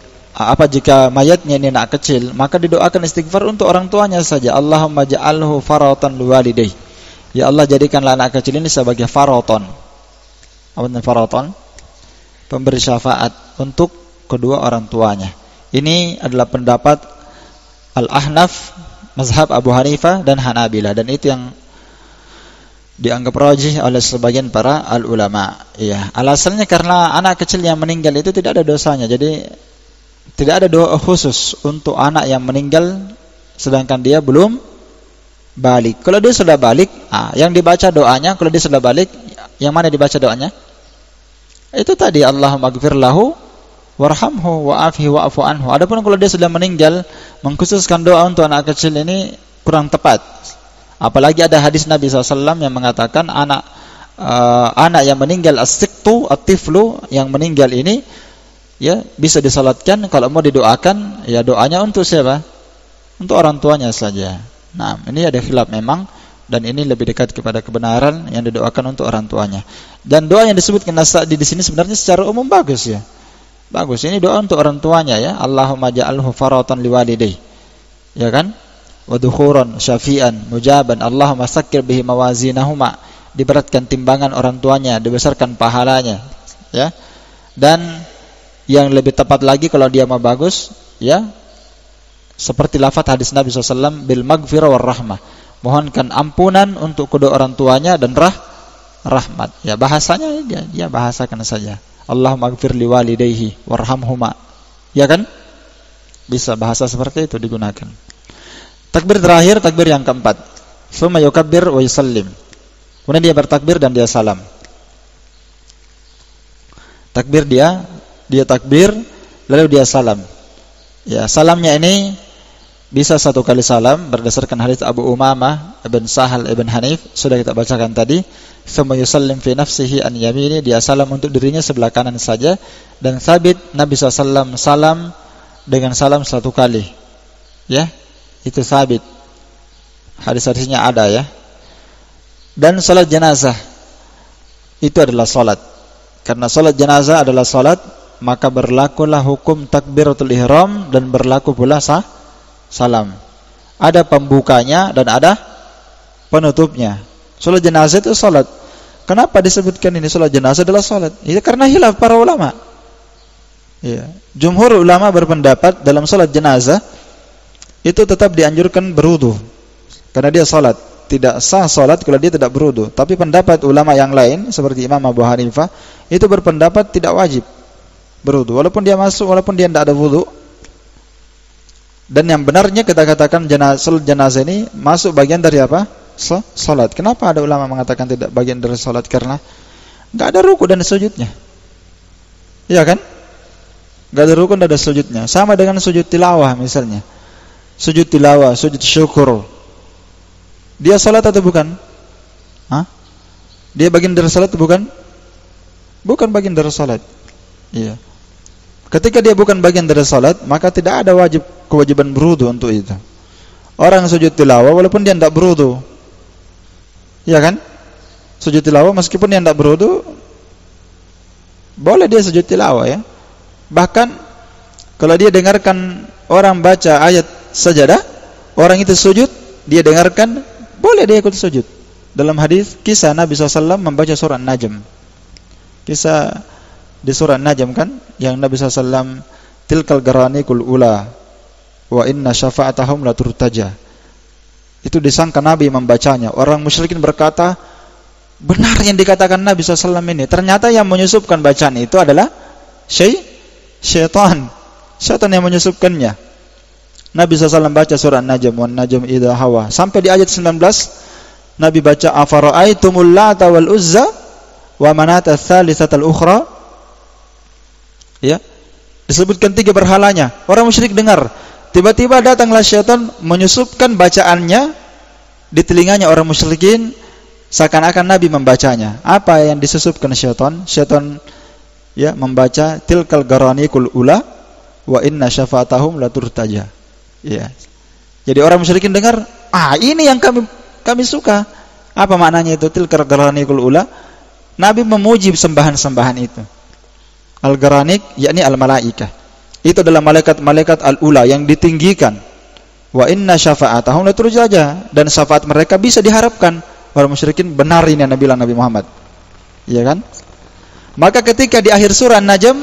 jika mayatnya ini anak kecil, maka didoakan istighfar untuk orang tuanya saja. Allahumma ja'alhu faratan liwalidayhi. Ya Allah, jadikanlah anak kecil ini sebagai faraton. Apa itu faraton? Pemberi syafaat untuk kedua orang tuanya. Ini adalah pendapat Al-Ahnaf, mazhab Abu Hanifah dan Hanabilah, dan itu yang dianggap rajih oleh sebagian para al-ulama. Ya, alasannya karena anak kecil yang meninggal itu tidak ada dosanya. Jadi tidak ada doa khusus untuk anak yang meninggal sedangkan dia belum balik. Kalau dia sudah balik, yang dibaca doanya, kalau dia sudah balik, yang mana dibaca doanya? Itu tadi, Allahumma ighfir lahu warhamhu wa'afihi wa'fu anhu. Adapun kalau dia sudah meninggal, mengkhususkan doa untuk anak kecil ini kurang tepat. Apalagi ada hadis Nabi SAW yang mengatakan anak yang meninggal as-siqtu at-tiflu, yang meninggal ini ya bisa disalatkan. Kalau mau didoakan, ya doanya untuk siapa? Untuk orang tuanya saja. Nah, ini ada khilaf memang, dan ini lebih dekat kepada kebenaran, yang didoakan untuk orang tuanya. Dan doa yang disebutkan di sini sebenarnya secara umum bagus ya. Bagus, ini doa untuk orang tuanya ya. Allahumma ja'alhu faratan liwalidayhi. Ya kan? Wa dukhuran syafi'an mujaban. Allahumma sakkir bihi mawazinahuma. Diberatkan timbangan orang tuanya, dibesarkan pahalanya. Ya. Dan yang lebih tepat lagi kalau dia mau bagus, ya, seperti lafaz hadis Nabi SAW, bil maghfirah war rahmah. Mohonkan ampunan untuk kedua orang tuanya dan rahmat. Ya, bahasanya dia bahasakan saja. Allahumma ighfir li walidayhi warhamhuma. Ya kan? Bisa bahasa seperti itu digunakan. Takbir terakhir, takbir yang keempat. Tsumma yukabbir wa yusallim. Kemudian dia bertakbir dan dia salam. Takbir dia takbir lalu dia salam. Ya, salamnya ini bisa 1 kali salam berdasarkan hadis Abu Umamah ibn Sahal ibn Hanif, sudah kita bacakan tadi. Tsumma yusallim fi nafsihi an yamini, dia salam untuk dirinya sebelah kanan saja. Dan sabit Nabi SAW salam dengan salam 1 kali. Ya, itu sabit. Hadis-hadisnya ada ya. Dan salat jenazah itu adalah salat. Karena salat jenazah adalah salat, maka berlakulah hukum takbiratul ihram dan berlaku pula salam. Ada pembukanya dan ada penutupnya. Salat jenazah itu salat. Kenapa disebutkan ini salat jenazah adalah salat? Itu karena khilaf para ulama. Ya. Jumhur ulama berpendapat dalam salat jenazah itu tetap dianjurkan berwudu. Karena dia salat. Tidak sah salat kalau dia tidak berwudu. Tapi pendapat ulama yang lain seperti Imam Abu Hanifah itu berpendapat tidak wajib berwudu. Walaupun dia masuk, walaupun dia tidak ada wudu. Dan yang benarnya kita katakan salat jenazah ini masuk bagian dari apa? Salat. Kenapa ada ulama mengatakan tidak bagian dari salat? Karena enggak ada ruku dan sujudnya. Iya kan? Enggak ada ruku dan ada sujudnya. Sama dengan sujud tilawah misalnya. Sujud tilawah, sujud syukur. Dia salat atau bukan? Hah? Dia bagian dari salat atau bukan? Bukan bagian dari salat. Iya. Ketika dia bukan bagian dari salat, maka tidak ada kewajiban berwudu untuk itu. Orang sujud tilawah walaupun dia tidak berwudu, ya kan? Sujud tilawah meskipun dia tidak berwudu, boleh dia sujud tilawah ya. Bahkan kalau dia dengarkan orang baca ayat sajadah, orang itu sujud, dia dengarkan, boleh dia ikut sujud. dalam hadis kisah Nabi SAW membaca surah An-Najm. Kisah di surah An-Najm kan, yang Nabi SAW tilkal garanikul ula wa inna syafa'atahum la turtaja. Itu disangka Nabi membacanya. Orang musyrikin berkata, benar yang dikatakan Nabi SAW ini. Ternyata yang menyusupkan bacaan itu adalah syaitan. Syaitan yang menyusupkannya. Nabi SAW baca surah An-Najm, wan najm idza hawa. Sampai di ayat 19, Nabi baca afara'aitumul lata wal uzza wa manata tsalitsatal ukhra. Ya. Disebutkan 3 berhalanya. Orang musyrik dengar. Tiba-tiba datanglah syaitan menyusupkan bacaannya di telinganya orang musyrikin, seakan-akan Nabi membacanya. Apa yang disusupkan syaitan? Syaitan ya membaca tilkal garanikul ula wa inna syafa'atahum la turtaja. Ya. Jadi orang musyrikin dengar, ini yang kami suka. Apa maknanya itu tilkal garanikul ula? Nabi memuji sembahan-sembahan itu. Al-garanik yakni al-malaikah. Itu adalah malaikat-malaikat al-ula yang ditinggikan. Wa inna syafa'atahum la turtaja, dan syafaat mereka bisa diharapkan. Orang musyrikin benar ini yang bilang Nabi Muhammad. Iya kan? Maka ketika di akhir surah An-Najm,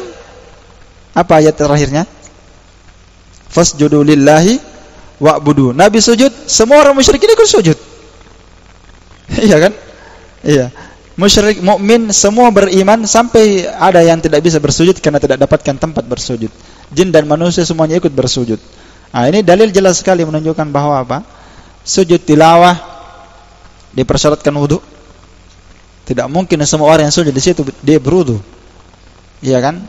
apa ayat terakhirnya? Fasjudu lillahi wa'budu. Nabi sujud, semua orang musyrikin ikut sujud. Iya kan? Iya. Musyrik, mukmin semua beriman, sampai ada yang tidak bisa bersujud karena tidak dapatkan tempat bersujud. Jin dan manusia semuanya ikut bersujud. Ini dalil jelas sekali menunjukkan bahwa apa? Sujud tilawah dipersyaratkan wudu. Tidak mungkin semua orang yang sujud di situ dia berwudu. Iya kan?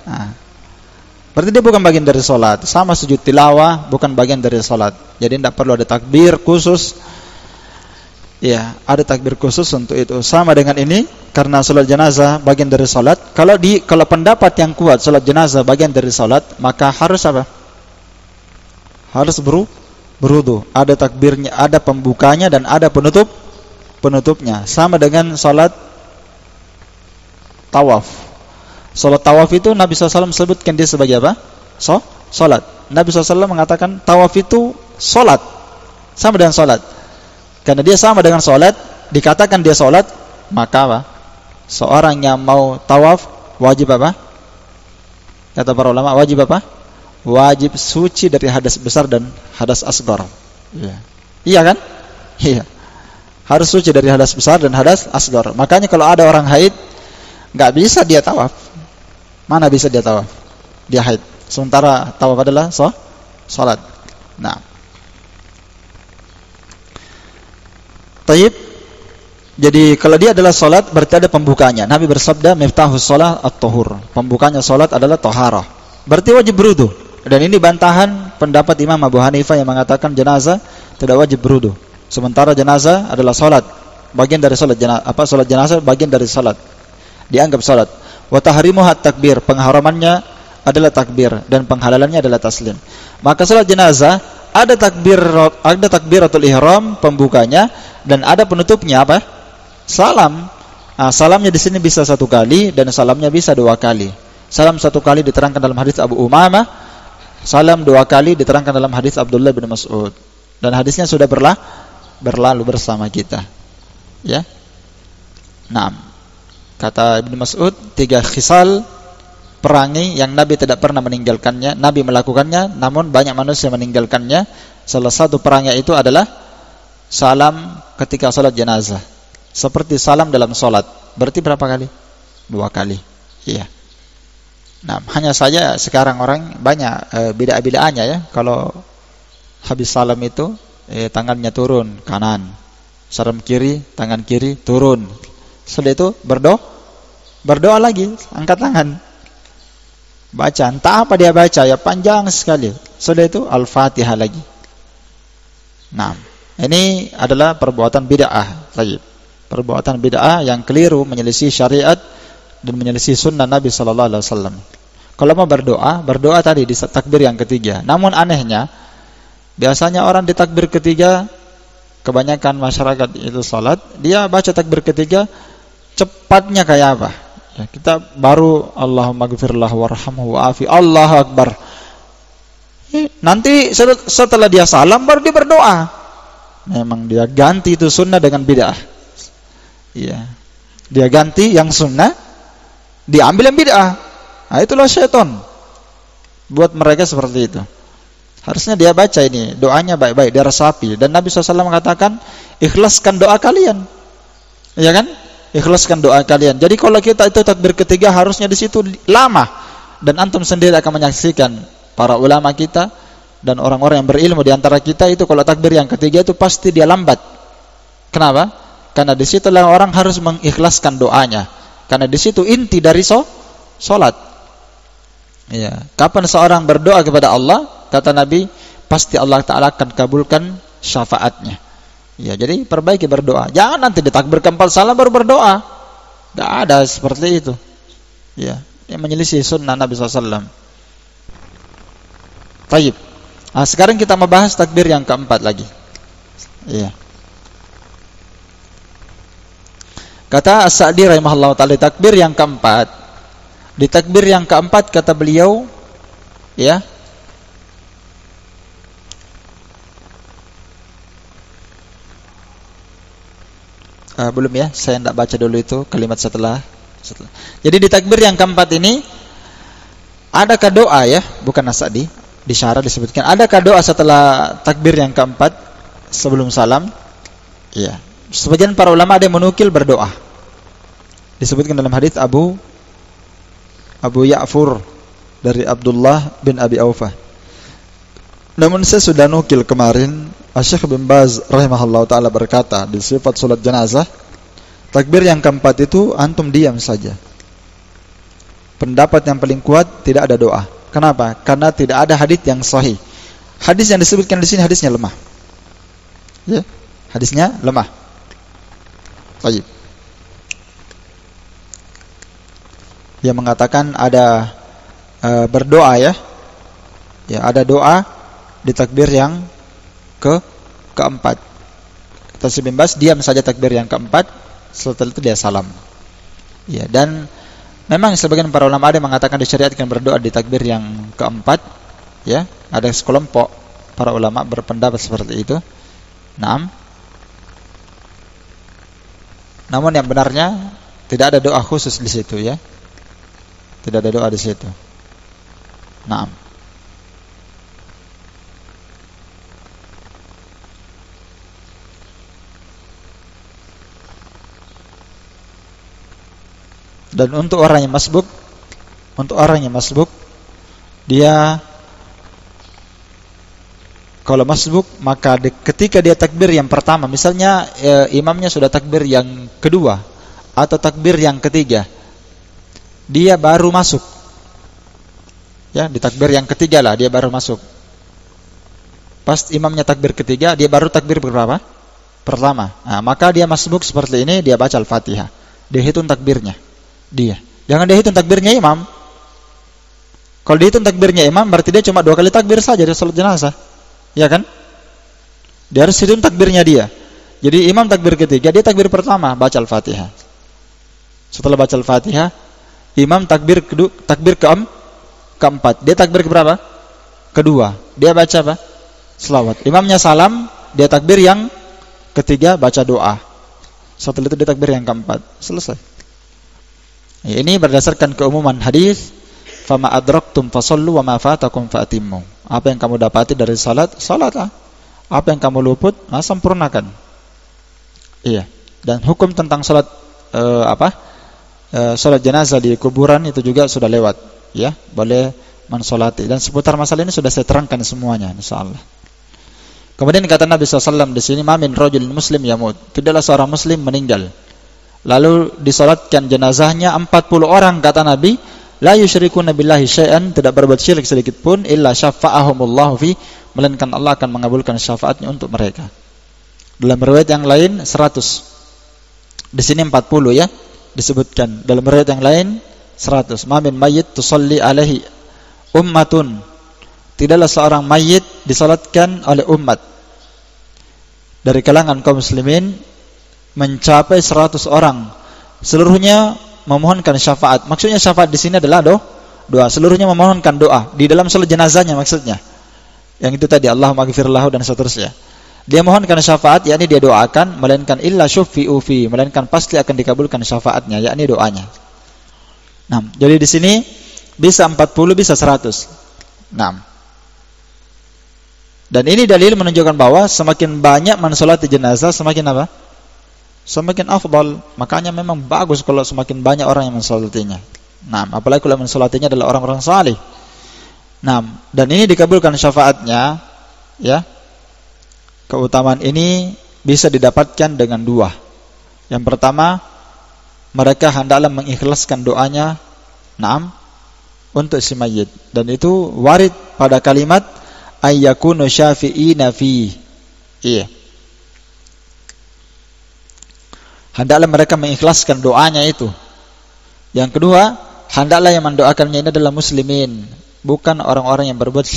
Berarti dia bukan bagian dari salat. Sama sujud tilawah bukan bagian dari salat. Jadi tidak perlu ada takbir khusus. Ya, ada takbir khusus untuk itu. Sama dengan ini, karena salat jenazah bagian dari salat. Kalau pendapat yang kuat salat jenazah bagian dari salat, maka harus apa? Harus berwudu. Ada takbirnya, ada pembukanya dan ada penutupnya. Sama dengan salat tawaf. Salat tawaf itu Nabi SAW sebutkan dia sebagai apa? Salat. Nabi SAW mengatakan tawaf itu salat. Sama dengan salat. Karena dia sama dengan salat, dikatakan dia salat, maka apa? Seorang yang mau tawaf wajib apa? Kata para ulama, wajib apa? Wajib suci dari hadas besar dan hadas asghar. Iya kan? Iya. Harus suci dari hadas besar dan hadas asghar. Makanya kalau ada orang haid, nggak bisa dia tawaf. Mana bisa dia tawaf? Dia haid. Sementara tawaf adalah salat. Nah. Taib. Jadi kalau dia adalah salat, berarti ada pembukanya. Nabi bersabda, "Miftahus shalah at-tahur." Pembukanya salat adalah taharah. Berarti wajib berwudu. Dan ini bantahan pendapat Imam Abu Hanifah yang mengatakan jenazah tidak wajib berwudu. Sementara jenazah adalah salat, bagian dari salat jenazah. Salat jenazah bagian dari salat. Dianggap salat. Wa tahrimuha at-takbir, pengharamannya adalah takbir dan penghalalannya adalah taslim. Maka salat jenazah ada takbiratul ihram pembukanya dan ada penutupnya apa? Salam. Salamnya di sini bisa 1 kali dan salamnya bisa 2 kali. Salam 1 kali diterangkan dalam hadis Abu Umamah, salam 2 kali diterangkan dalam hadis Abdullah bin Mas'ud. Dan hadisnya sudah berlalu bersama kita. Ya. Nah, kata Ibnu Mas'ud, 3 khisal perangi yang Nabi tidak pernah meninggalkannya. Nabi melakukannya, namun banyak manusia meninggalkannya. Salah satu perangnya itu adalah salam ketika salat jenazah. Seperti salam dalam salat. Berarti berapa kali? 2 kali. Iya. Nah, hanya saja sekarang orang banyak bid'ah-bid'ahnya ya. Kalau habis salam itu tangannya turun kanan. Salam kiri, tangan kiri turun. Setelah itu berdoa lagi, angkat tangan. Baca, entah apa dia baca ya, panjang sekali. Setelah itu Al-Fatihah lagi. Nah, ini adalah perbuatan bid'ah. Perbuatan bid'ah yang keliru, menyelisih syariat dan menyelisih sunnah Nabi sallallahu alaihi wasallam. Kalau mau berdoa tadi di takbir yang ketiga. Namun anehnya, biasanya orang di takbir ketiga, kebanyakan masyarakat itu salat, dia baca takbir ketiga cepatnya kayak apa? Ya, kita baru Allahumma gfirlah warhamhu wa'afi, Allahu Akbar. Nanti setelah dia salam baru dia berdoa. Memang dia ganti itu sunnah dengan bid'ah. Iya. Dia ganti yang sunnah, diambil yang bid'ah. Nah, itulah syaitan buat mereka seperti itu. Harusnya dia baca ini doanya baik-baik, dia resapi. Dan Nabi SAW mengatakan, ikhlaskan doa kalian, ya kan? Ikhlaskan doa kalian. Jadi kalau kita itu takbir ketiga harusnya di situ lama. Dan antum sendiri akan menyaksikan para ulama kita dan orang-orang yang berilmu di antara kita itu kalau takbir yang ketiga itu pasti dia lambat. Kenapa? Karena di situlah orang harus mengikhlaskan doanya. Karena di situ inti dari salat. Ya, kapan seorang berdoa kepada Allah, kata Nabi, pasti Allah Ta'ala akan kabulkan syafaatnya. Ya, jadi perbaiki berdoa. Jangan nanti ditakbir keempat salah baru berdoa. Tidak ada seperti itu. Ya, yang menyelisih sunnah Nabi SAW. Taib. Nah, sekarang kita membahas takbir yang keempat lagi. Ya. Kata As-Sa'di rahimahullah ta'ala, takbir yang keempat. Di takbir yang keempat kata beliau, ya, belum ya, saya tidak baca dulu itu kalimat setelah. Jadi di takbir yang keempat ini adakah doa ya, bukan As-Sa'di, di syarah disebutkan adakah doa setelah takbir yang keempat sebelum salam? Ya, sebagian para ulama ada yang menukil berdoa. Disebutkan dalam hadis Abu Ya'fur dari Abdullah bin Abi Aufah. Namun saya sudah nukil kemarin, Syekh bin Baz rahimahullah ta'ala berkata di sifat salat jenazah, takbir yang keempat itu antum diam saja. Pendapat yang paling kuat tidak ada doa. Kenapa? Karena tidak ada hadis yang sahih. Hadis yang disebutkan di sini hadisnya lemah. Ya, hadisnya lemah. Baik. Yang mengatakan ada berdoa ya. Ya, ada doa di takbir yang keempat. Kata Syekh bin Baz, diam saja takbir yang keempat, setelah itu dia salam. Ya, dan memang sebagian para ulama ada yang mengatakan disyariatkan berdoa di takbir yang keempat. Ya, ada sekelompok para ulama berpendapat seperti itu. Naam. Namun yang benarnya tidak ada doa khusus di situ ya. Tidak ada doa di situ. Naam. Dan untuk orang yang masbuk, dia kalau masbuk maka ketika dia takbir yang pertama, misalnya imamnya sudah takbir yang kedua atau takbir yang ketiga, dia baru masuk. Ya, di takbir yang ketiga lah dia baru masuk. Pas imamnya takbir ketiga, dia baru takbir berapa? Pertama. Nah, maka dia masbuk seperti ini, dia baca Al-Fatihah. Dia hitung takbirnya. Dia. Jangan dia hitung takbirnya imam. Kalau dihitung takbirnya imam, berarti dia cuma 2 kali takbir saja di salat jenazah. Ya kan? Dia harus hitung takbirnya dia. Jadi imam takbir ketiga, dia takbir pertama, baca Al-Fatihah. Setelah baca Al-Fatihah, imam takbir keempat. Dia takbir keberapa? Kedua. Dia baca apa? Selawat. Imamnya salam, dia takbir yang ketiga, baca doa. Setelah itu dia takbir yang keempat. Selesai. Ya, ini berdasarkan keumuman hadis, fama adraktum fasallu wa ma fatakum faatimmu. Apa yang kamu dapati dari salat, salatlah. Apa yang kamu luput, sempurnakan. Iya. Dan hukum tentang salat salat jenazah di kuburan itu juga sudah lewat, ya, boleh mensolati. Dan seputar masalah ini sudah saya terangkan semuanya, insyaallah. Kemudian kata Nabi SAW di sini, "Ma min rajulin muslim yamut." Tidaklah seorang muslim meninggal, lalu disolatkan jenazahnya 40 orang, kata Nabi, la yusyrikuna billahi syai'an, tidak berbuat syirik sedikit pun, illa syafa'ahumullahu fi, melainkan Allah akan mengabulkan syafaatnya untuk mereka. Dalam riwayat yang lain 100. Di sini 40 ya disebutkan. Dalam riwayat yang lain 100. Ma min mayyit tusalli alaihi ummatun. Tidaklah seorang mayit disalatkan oleh umat dari kalangan kaum muslimin mencapai 100 orang. Seluruhnya memohonkan syafaat. Maksudnya syafaat di sini adalah doa. Seluruhnya memohonkan doa di dalam salat jenazahnya maksudnya. Yang itu tadi, Allahumma ghfir lahu dan seterusnya. Dia mohonkan syafaat, yakni dia doakan, melainkan illa syuffi'u fi, melainkan pasti akan dikabulkan syafaatnya, yakni doanya. Nah, jadi di sini bisa 40, bisa 100. Nah. Dan ini dalil menunjukkan bahwa semakin banyak mensolati jenazah, semakin apa? Semakin afdal. Makanya memang bagus kalau semakin banyak orang yang mensolatinya. Nah, apalagi kalau mensolatinya adalah orang-orang saleh. Nah, dan ini dikabulkan syafaatnya, ya. Keutamaan ini bisa didapatkan dengan dua. Yang pertama, mereka hendaklah mengikhlaskan doanya, untuk si mayit. Dan itu warid pada kalimat ayyakunu syafi'ina fi. Iya. Hendaklah mereka mengikhlaskan doanya itu. Yang kedua, hendaklah yang mendoakannya ini adalah muslimin, bukan orang-orang yang berbuat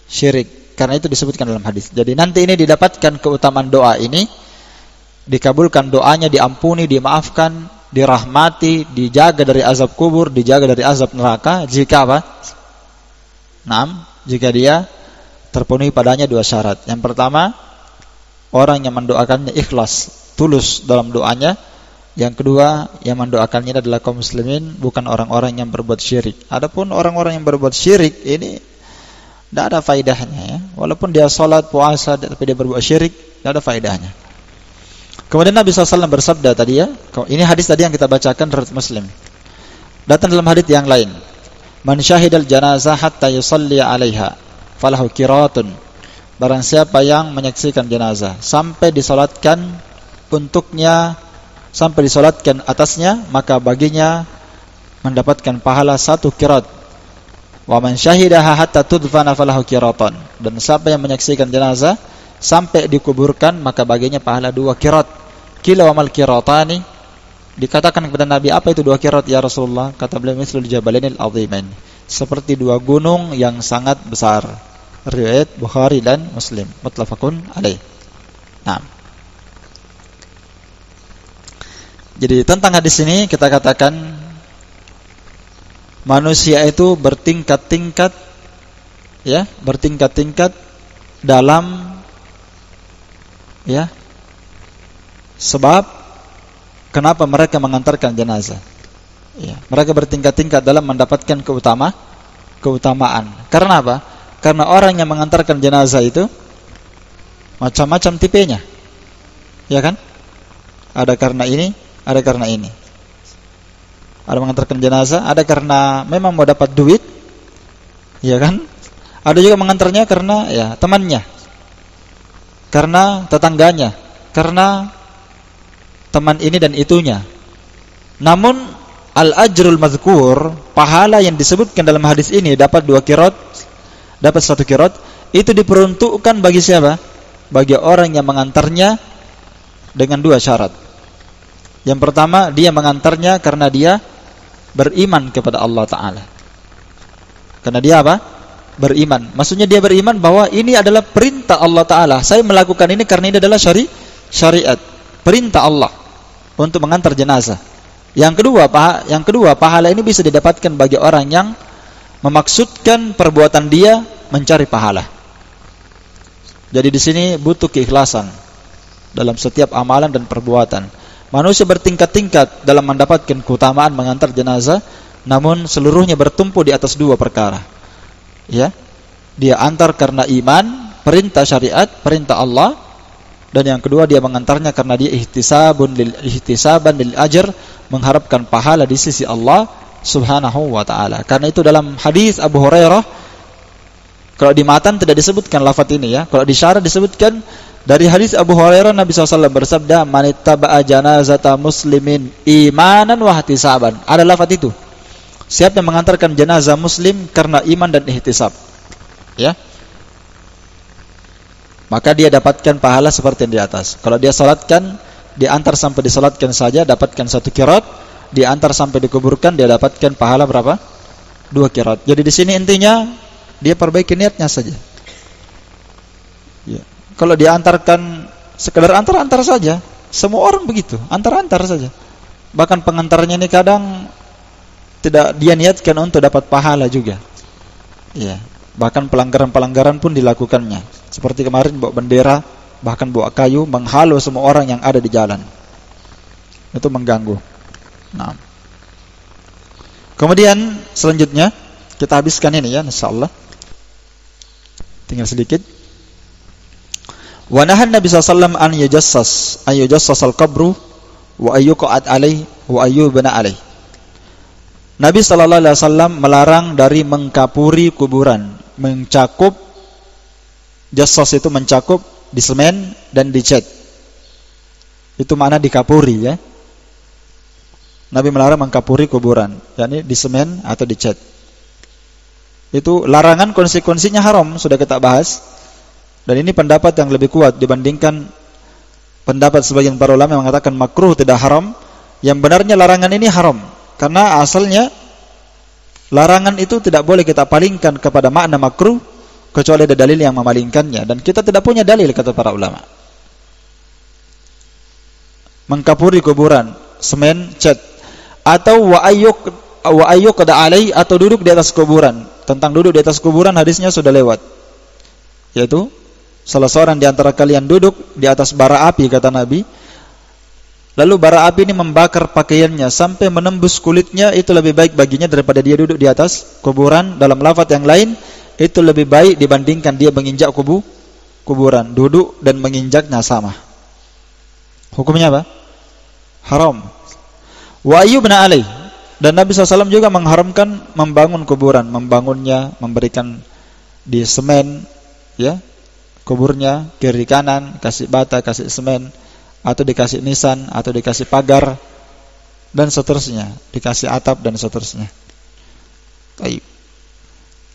syirik. Karena itu disebutkan dalam hadis. Jadi nanti ini didapatkan keutamaan doa ini, dikabulkan doanya, diampuni, dimaafkan, dirahmati, dijaga dari azab kubur, dijaga dari azab neraka. Jika apa? Jika dia terpenuhi padanya dua syarat. Yang pertama, orang yang mendoakannya ikhlas, tulus dalam doanya. Yang kedua, yang mendoakannya adalah kaum muslimin, bukan orang-orang yang berbuat syirik. Adapun orang-orang yang berbuat syirik ini tidak ada faedahnya, ya. Walaupun dia salat, puasa, tapi dia berbuat syirik, tidak ada faedahnya. Kemudian Nabi SAW bersabda tadi, ya. Ini hadis tadi yang kita bacakan riwayat Muslim. Datang dalam hadis yang lain. Man syahidal janazah hatta yusalli 'alaiha falahu qiratun. Barang siapa yang menyaksikan jenazah sampai disolatkan untuknya, sampai disolatkan atasnya, maka baginya mendapatkan pahala 1 qirat. Wa man syahidaha hatta tudfana falahu qiratan. Dan siapa yang menyaksikan jenazah sampai dikuburkan, maka baginya pahala 2 qirat. Qila wa mal qiratani? Dikatakan kepada Nabi, apa itu 2 qirat ya Rasulullah? Kata beliau, mislul jabalainil azimain, seperti 2 gunung yang sangat besar. Riwayat Bukhari dan Muslim, muttafaqun alaih. Nah, jadi tentang hadis ini kita katakan manusia itu bertingkat-tingkat, ya, bertingkat-tingkat dalam, ya, sebab kenapa mereka mengantarkan jenazah. Ya, mereka bertingkat-tingkat dalam mendapatkan keutamaan. Karena apa? Karena orang yang mengantarkan jenazah itu macam-macam tipenya, ya kan? Ada karena ini, ada karena ini. Ada mengantarkan jenazah, ada karena memang mau dapat duit, ya kan? Ada juga mengantarnya karena ya temannya, karena tetangganya, karena teman ini dan itunya. Namun al-ajrul mazkur, pahala yang disebutkan dalam hadis ini dapat 2 qirat, dapat 1 qirat, itu diperuntukkan bagi siapa? Bagi orang yang mengantarnya dengan 2 syarat. Yang pertama, dia mengantarnya karena dia beriman kepada Allah Ta'ala. Karena dia apa? Beriman. Maksudnya dia beriman bahwa ini adalah perintah Allah Ta'ala. Saya melakukan ini karena ini adalah syariat, perintah Allah untuk mengantar jenazah. Yang kedua, pahala ini bisa didapatkan bagi orang yang memaksudkan perbuatan dia mencari pahala. Jadi di sini butuh keikhlasan dalam setiap amalan dan perbuatan. Manusia bertingkat-tingkat dalam mendapatkan keutamaan mengantar jenazah, namun seluruhnya bertumpu di atas 2 perkara. Ya, dia antar karena iman, perintah syariat, perintah Allah, dan yang kedua dia mengantarnya karena dia ihtisaban lil ajr, mengharapkan pahala di sisi Allah Subhanahu wa taala. Karena itu dalam hadis Abu Hurairah, kalau di matan tidak disebutkan lafaz ini, ya. Kalau di syarah disebutkan dari hadis Abu Hurairah, Nabi SAW bersabda, "Manittaba'a janazata muslimin imanan wa ihtisaban." Ada lafaz itu. Siapa yang mengantarkan jenazah muslim karena iman dan ihtisab, ya, maka dia dapatkan pahala seperti yang di atas. Kalau dia salatkan, diantar sampai disalatkan saja dapatkan 1 qirat, diantar sampai dikuburkan dia dapatkan pahala berapa? 2 qirat. Jadi di sini intinya dia perbaiki niatnya saja. Ya. Kalau diantarkan sekedar antar-antar saja, semua orang begitu, antar-antar saja. Bahkan pengantarnya ini kadang tidak dia niatkan untuk dapat pahala juga. Ya, bahkan pelanggaran-pelanggaran pun dilakukannya. Seperti kemarin bawa bendera, bahkan bawa kayu menghalau semua orang yang ada di jalan. Itu mengganggu. Nah. Kemudian selanjutnya kita habiskan ini ya, insyaallah. Tinggal sedikit. Wa nahan Nabi sallallahu an yujassas al-qabru wa ayyuqad alaih wa ayyubna alaih. Nabi sallallahu alaihi wasallam melarang dari mengkapuri kuburan, mencakup jassas itu mencakup di semen dan dicat. Itu makna dikapuri ya. Nabi melarang mengkapuri kuburan, yakni di semen atau dicat. Itu larangan, konsekuensinya haram, sudah kita bahas. Dan ini pendapat yang lebih kuat dibandingkan pendapat sebagian para ulama yang mengatakan makruh tidak haram. Yang benarnya larangan ini haram, karena asalnya larangan itu tidak boleh kita palingkan kepada makna makruh kecuali ada dalil yang memalingkannya, dan kita tidak punya dalil kata para ulama. Mengkapuri kuburan, semen, cat, atau wa ayyuqda alai, atau duduk di atas kuburan. Tentang duduk di atas kuburan hadisnya sudah lewat. Yaitu salah seorang di antara kalian duduk di atas bara api kata Nabi. Lalu bara api ini membakar pakaiannya sampai menembus kulitnya, itu lebih baik baginya daripada dia duduk di atas kuburan. Dalam lafaz yang lain, itu lebih baik dibandingkan dia menginjak kuburan. Duduk dan menginjaknya sama. Hukumnya apa? Haram. Wa ayyubna alaih. Dan Nabi SAW juga mengharamkan membangun kuburan, membangunnya, memberikan di semen, ya, kuburnya kiri kanan, kasih bata, kasih semen, atau dikasih nisan, atau dikasih pagar, dan seterusnya, dikasih atap dan seterusnya. Baik.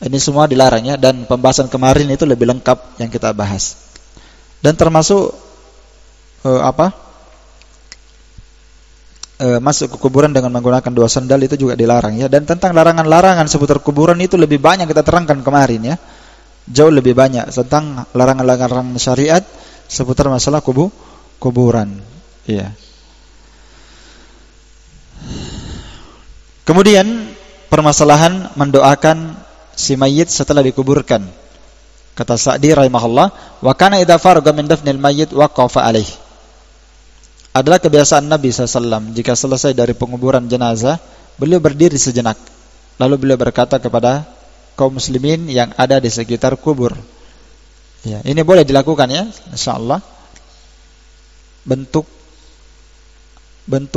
Ini semua dilarang ya, dan pembahasan kemarin itu lebih lengkap yang kita bahas. Dan termasuk masuk ke kuburan dengan menggunakan 2 sandal itu juga dilarang ya. Dan tentang larangan-larangan seputar kuburan itu lebih banyak kita terangkan kemarin ya. Jauh lebih banyak tentang larangan-larangan syariat seputar masalah kuburan. Iya. Kemudian permasalahan mendoakan si mayit setelah dikuburkan. Kata Sa'di rahimahullah, wa kana idza faraga min dafnil mayyit waqafa alaihi. Adalah kebiasaan Nabi SAW, jika selesai dari penguburan jenazah, beliau berdiri sejenak. Lalu beliau berkata kepada kaum muslimin yang ada di sekitar kubur. Ya, ini boleh dilakukan ya, insyaallah. Bentuk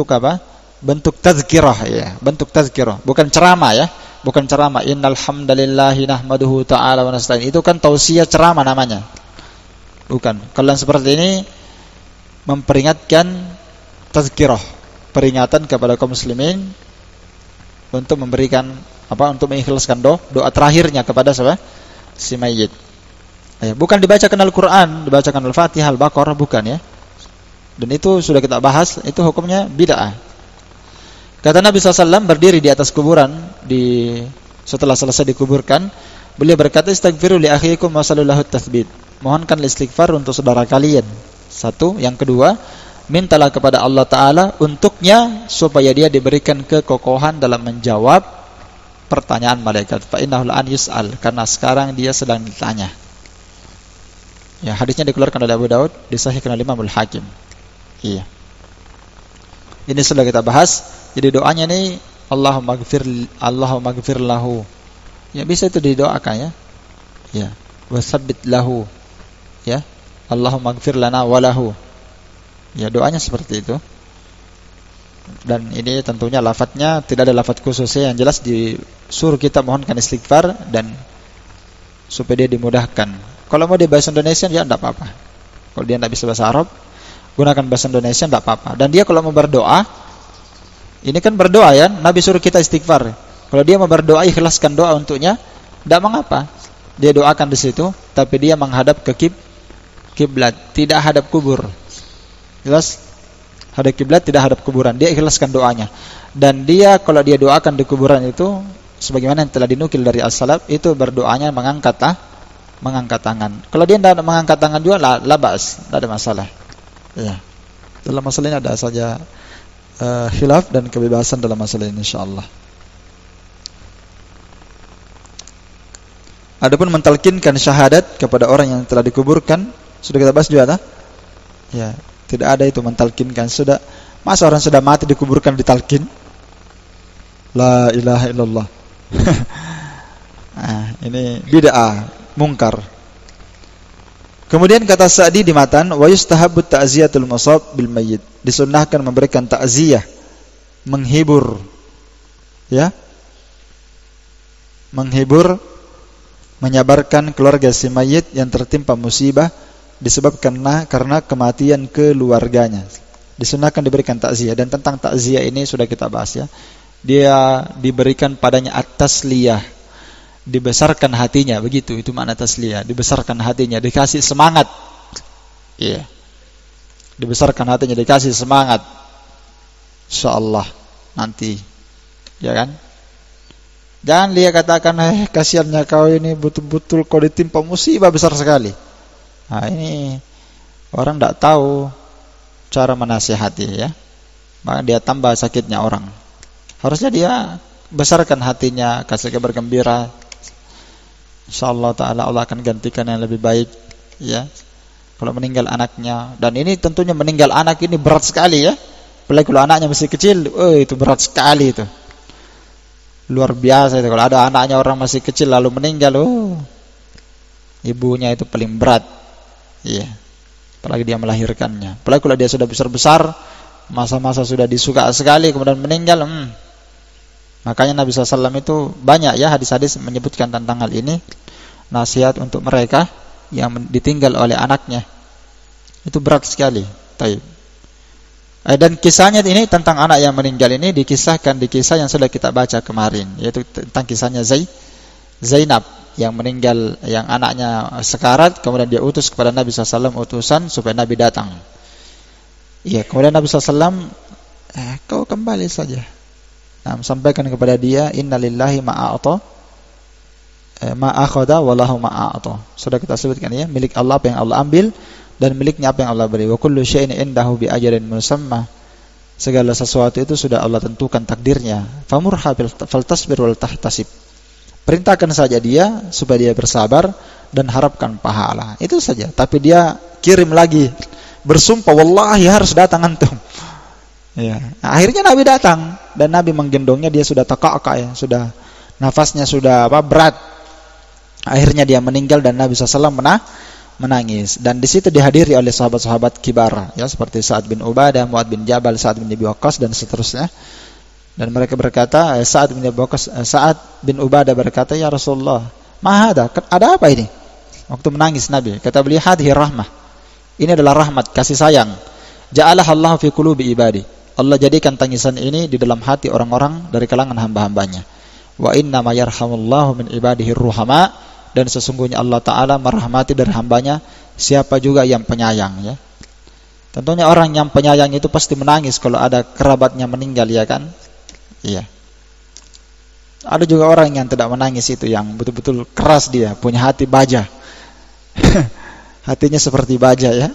apa? Bentuk tazkirah ya, bentuk tazkirah, bukan ceramah ya, bukan ceramah. Innal hamdalillahi nahmaduhu ta'ala wa nasta'in. Itu kan tausiah ceramah namanya. Bukan. Kalau yang seperti ini memperingatkan tazkirah, peringatan kepada kaum muslimin untuk memberikan untuk mengikhlaskan doa terakhirnya kepada siapa? Si mayit. Ya, bukan dibacakan Al-Qur'an, dibacakan Al-Fatihah, Al-Baqarah, bukan ya. Dan itu sudah kita bahas, itu hukumnya bid'ah. Kata Nabi SAW berdiri di atas kuburan setelah selesai dikuburkan, beliau berkata, "Istaghfiru li akhikum wa sallallahu tatsbit." Mohonkan istighfar untuk saudara kalian. Satu, yang kedua, mintalah kepada Allah Ta'ala untuknya supaya dia diberikan kekokohan dalam menjawab pertanyaan malaikat. Fa innahu an yus'al, karena sekarang dia sedang ditanya. Ya, hadisnya dikeluarkan oleh Abu Daud, disahihkan oleh Imam Al-Hakim. Iya. Ini sudah kita bahas. Jadi doanya ini Allahumma gfir lahu. Ya, bisa itu didoakan ya. Ya, wasabbit lahu. Ya. Allahumma gfir lana walahu. Ya, doanya seperti itu. Dan ini tentunya lafadznya tidak ada lafadz khususnya, yang jelas disuruh kita mohonkan istighfar dan supaya dia dimudahkan. Kalau mau di bahasa Indonesia ya tidak apa-apa. Kalau dia tidak bisa bahasa Arab, gunakan bahasa Indonesia tidak apa-apa. Dan dia kalau mau berdoa, ini kan berdoa ya, Nabi suruh kita istighfar. Kalau dia mau berdoa, ikhlaskan doa untuknya, tidak mengapa. Dia doakan di situ, tapi dia menghadap ke kiblat, tidak hadap kubur. Jelas? Hadap kiblat, tidak hadap kuburan. Dia ikhlaskan doanya. Dan dia kalau dia doakan di kuburan itu, sebagaimana yang telah dinukil dari as-salaf, itu berdoanya mengangkat tangan. Kalau dia tidak mengangkat tangan juga, labas, tidak ada masalah. Ya. Dalam masalah ini ada saja khilaf dan kebebasan dalam masalah ini, insyaallah. Adapun mentalkinkan syahadat kepada orang yang telah dikuburkan, sudah kita bahas juga, Ya, tidak ada itu mentalkinkan. Sudah, masa orang sudah mati dikuburkan ditalkin? La ilaha illallah. Nah, ini bid'ah, mungkar. Kemudian kata Sa'di di matan, wa yustahabbu ta'ziyatul musab bil mayyit. Disunnahkan memberikan takziah, menghibur, ya, menghibur, menyabarkan keluarga si mayit yang tertimpa musibah disebabkan karena kematian keluarganya. Disunahkan diberikan takziah, dan tentang takziah ini sudah kita bahas, ya. Dia diberikan padanya at-tasliyah, dibesarkan hatinya, begitu itu makna tasliyah, dibesarkan hatinya, dikasih semangat. Iya. Dibesarkan hatinya, dikasih semangat. Insyaallah nanti, ya kan? Jangan dia katakan, kasihannya kau ini, betul-betul kau ditimpa musibah besar sekali. Nah, ini orang tidak tahu cara menasihati, ya. Maka dia tambah sakitnya orang. Harusnya dia besarkan hatinya, kasih kabar gembira. Insyaallah ta'ala Allah akan gantikan yang lebih baik, ya. Kalau meninggal anaknya, dan ini tentunya meninggal anak ini berat sekali, ya. Apalagi kalau anaknya masih kecil, itu berat sekali itu. Luar biasa itu kalau ada anaknya orang masih kecil lalu meninggal, ibunya itu paling berat. Iya. Apalagi dia melahirkannya. Apalagi kalau dia sudah besar-besar, masa-masa sudah disuka sekali kemudian meninggal, Makanya Nabi SAW itu banyak, ya, hadis-hadis menyebutkan tentang hal ini, nasihat untuk mereka yang ditinggal oleh anaknya. Itu berat sekali. Taib. Dan kisahnya ini tentang anak yang meninggal ini dikisahkan di kisah yang sudah kita baca kemarin, yaitu tentang kisahnya Zainab yang meninggal, yang anaknya sekarat, kemudian dia utus kepada Nabi SAW utusan supaya Nabi datang. Iya, kemudian Nabi SAW, kau kembali saja. Nah, sampaikan kepada dia, innalillahi ma'a'ata ma'akhada wallahu ma'a'ata. Sudah kita sebutkan, ya, milik Allah apa yang Allah ambil, dan miliknya apa yang Allah beri. Wa kullu syai'in indahu bi ajalin musamma. Segala sesuatu itu sudah Allah tentukan takdirnya. Famurha faltasbir wal tahtasib. Perintahkan saja dia supaya dia bersabar dan harapkan pahala. Itu saja. Tapi dia kirim lagi, bersumpah, wallahi harus datang antum. Ya. Nah, akhirnya Nabi datang, dan Nabi menggendongnya, dia sudah takaka, ya, sudah nafasnya sudah berat. Akhirnya dia meninggal dan Nabi SAW menangis, dan di situ dihadiri oleh sahabat-sahabat kibar, ya, seperti Sa'ad bin Ubadah, Mu'ad bin Jabal, Sa'ad bin Abi Waqqas, dan seterusnya. Dan mereka berkata, Sa'ad bin Ubadah berkata, ya Rasulullah, mahada, ada apa ini? Waktu menangis Nabi, kata beliau, hadhihi rahmah, ini adalah rahmat, kasih sayang. Ja'alaha Allah fi qulubi ibadi, Allah jadikan tangisan ini di dalam hati orang-orang dari kalangan hamba-hambanya. Wa inna ma yarhamullahu min ibadihi ruhama, dan sesungguhnya Allah Ta'ala merahmati dari hambanya siapa juga yang penyayang, ya. Tentunya orang yang penyayang itu pasti menangis kalau ada kerabatnya meninggal, ya kan? Iya. Ada juga orang yang tidak menangis itu, yang betul-betul keras, dia punya hati baja. Hatinya seperti baja, ya.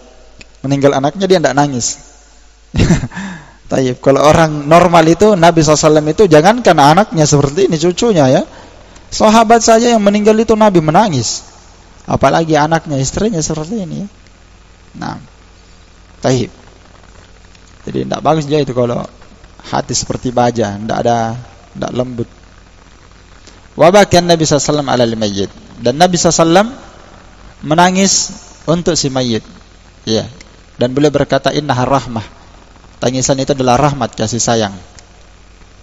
Meninggal anaknya dia tidak nangis. Tayyib. Kalau orang normal itu, Nabi SAW itu jangankan anaknya seperti ini, cucunya, ya. Sahabat saja yang meninggal itu Nabi menangis, apalagi anaknya, istrinya seperti ini, ya. Nah, tayyib. Jadi tidak bagus dia itu kalau hati seperti baja, tidak lembut. Wa bakan Nabi SAW ala al-mayyit, dan Nabi SAW menangis untuk si mayit, ya. Dan beliau berkata, innaha rahmah, tangisan itu adalah rahmat, kasih sayang.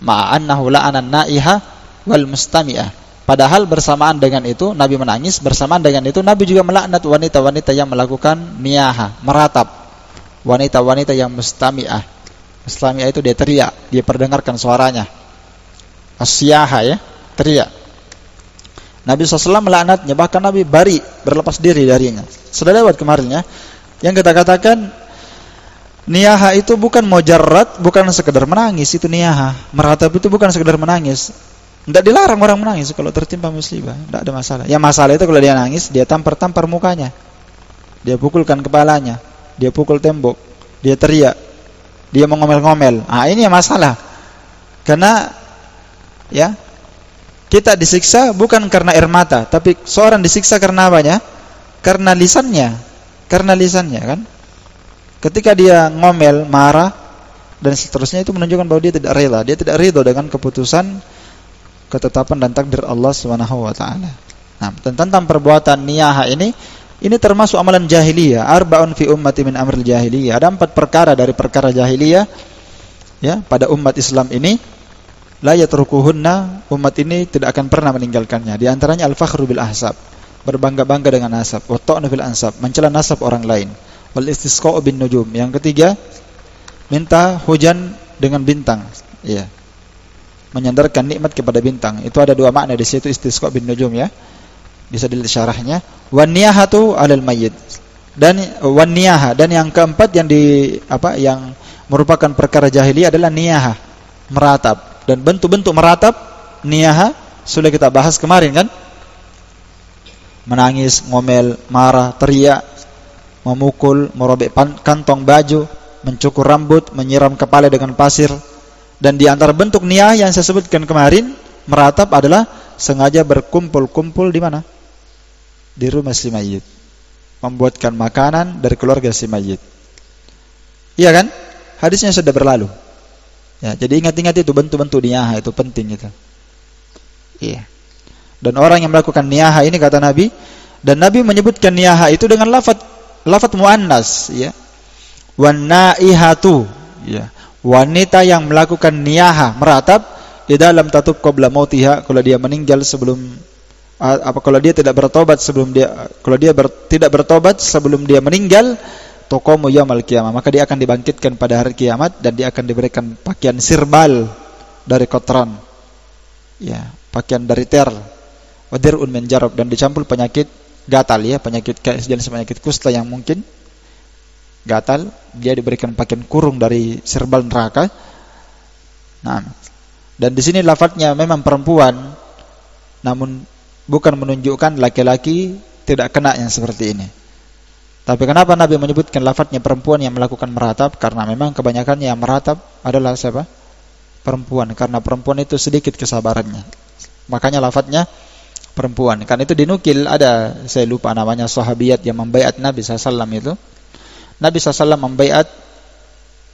Ma'annahu la'anan na'iha wal mustami'ah. Padahal bersamaan dengan itu Nabi menangis, bersamaan dengan itu Nabi juga melaknat wanita-wanita yang melakukan niyaha, meratap. Wanita-wanita yang mustami'ah. Mustami'ah itu dia teriak, dia perdengarkan suaranya. Asyaha, ya, teriak. Nabi SAW melaknatnya, bahkan Nabi berlepas diri darinya. Sudah lewat kemarin, ya. Yang kita katakan niyaha itu bukan mujarrad, bukan sekedar menangis, itu niyaha. Meratap itu bukan sekedar menangis. Tidak dilarang orang menangis kalau tertimpa musibah, tidak ada masalah. Yang masalah itu kalau dia nangis, dia tampar-tampar mukanya, dia pukulkan kepalanya, dia pukul tembok, dia teriak, dia mengomel-ngomel. Ini yang masalah. Karena, ya, kita disiksa bukan karena air mata, tapi seorang disiksa karena apanya? Karena lisannya, kan? Ketika dia ngomel, marah dan seterusnya, itu menunjukkan bahwa dia tidak rela, dia tidak ridho dengan keputusan, ketetapan dan takdir Allah Subhanahu wa taala. Nah, tentang perbuatan niyaha ini termasuk amalan jahiliyah. Arba'un fi ummati min amril jahiliyah. Ada 4 perkara dari perkara jahiliyah ya pada umat Islam ini, la yatrukuhunna, umat ini tidak akan pernah meninggalkannya. Di antaranya al-fakhru bil ahsab, berbangga-bangga dengan nasab, wa ta'nu fil ansab, mencela nasab orang lain, wal istisqa'u bin nujum. Yang ketiga, minta hujan dengan bintang, ya. Menyandarkan nikmat kepada bintang. Itu ada 2 makna di situ, istisqa bin nujum ya. Bisa dilihat syarahnya. Wan niyahatu 'alal mayyit. Dan wan niyaha, dan yang keempat yang merupakan perkara jahiliyah adalah niyaha, meratap. Dan bentuk-bentuk meratap niyaha sudah kita bahas kemarin kan? Menangis, ngomel, marah, teriak, memukul, merobek kantong baju, mencukur rambut, menyiram kepala dengan pasir. Dan di antara bentuk niyah yang saya sebutkan kemarin, meratap adalah sengaja berkumpul-kumpul di mana? Di rumah si mayit. Membuatkan makanan dari keluarga si mayit. Iya kan? Hadisnya sudah berlalu. Ya, jadi ingat-ingat itu bentuk-bentuk niyah, itu penting itu. Iya. Dan orang yang melakukan niyah ini kata Nabi, dan Nabi menyebutkan niyah itu dengan lafaz muannas, ya. Wan naihatu, ya. Wanita yang melakukan niyaha, meratap, idza lam tatub qabla mautiha, kalau dia meninggal sebelum kalau dia tidak bertobat tidak bertobat sebelum dia meninggal, tuqamu yaumil qiyamah, maka dia akan dibangkitkan pada hari kiamat dan dia akan diberikan pakaian sirbal dari kotoran. Ya, pakaian dari ter. Wadirun min jarab, dan dicampur penyakit gatal ya, penyakit jenis penyakit kusta yang mungkin gatal, dia diberikan pakaian kurung dari serbal neraka. Nah, dan di sini lafadznya memang perempuan, namun bukan menunjukkan laki-laki tidak kena yang seperti ini. Tapi kenapa Nabi menyebutkan lafadznya perempuan yang melakukan meratap? Karena memang kebanyakannya yang meratap adalah siapa? Perempuan, karena perempuan itu sedikit kesabarannya. Makanya lafadznya perempuan. Karena itu dinukil, ada, saya lupa namanya, sahabiyat yang membaiat Nabi SAW itu. Nabi SAW membaiat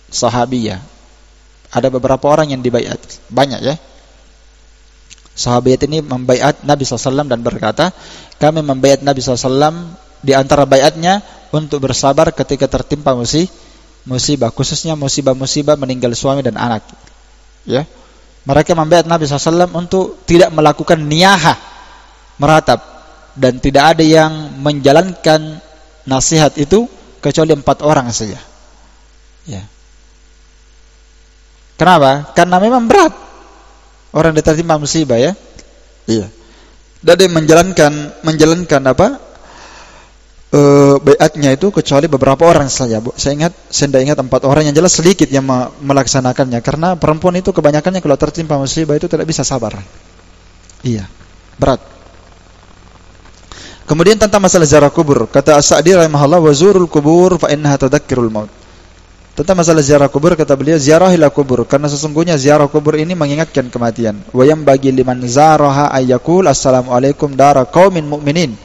sahabiyah. Ada beberapa orang yang dibaiat, banyak ya. Sahabiyat ini membaiat Nabi SAW dan berkata, kami membaiat Nabi SAW, di antara baiatnya untuk bersabar ketika tertimpa musibah, khususnya musibah-musibah meninggal suami dan anak. Ya, mereka membaiat Nabi SAW untuk tidak melakukan niyaha, meratap, dan tidak ada yang menjalankan nasihat itu kecuali 4 orang saja. Ya. Kenapa? Karena memang berat orang ditertimpa musibah ya. Iya. Dan dia menjalankan baiatnya itu kecuali beberapa orang saja. Saya tidak ingat 4 orang, yang jelas sedikit yang melaksanakannya, karena perempuan itu kebanyakannya kalau tertimpa musibah itu tidak bisa sabar. Iya, berat. Kemudian tentang masalah ziarah kubur, kata As-Sa'di rahimahullah, wa zurul kubur fa innaha tadzakkirul maut. Tentang masalah ziarah kubur, kata beliau, ziarahilah kubur, karena sesungguhnya ziarah kubur ini mengingatkan kematian. Wa yambagi liman zaraha ayyakul assalamualaikum dara qaumin mu'minin.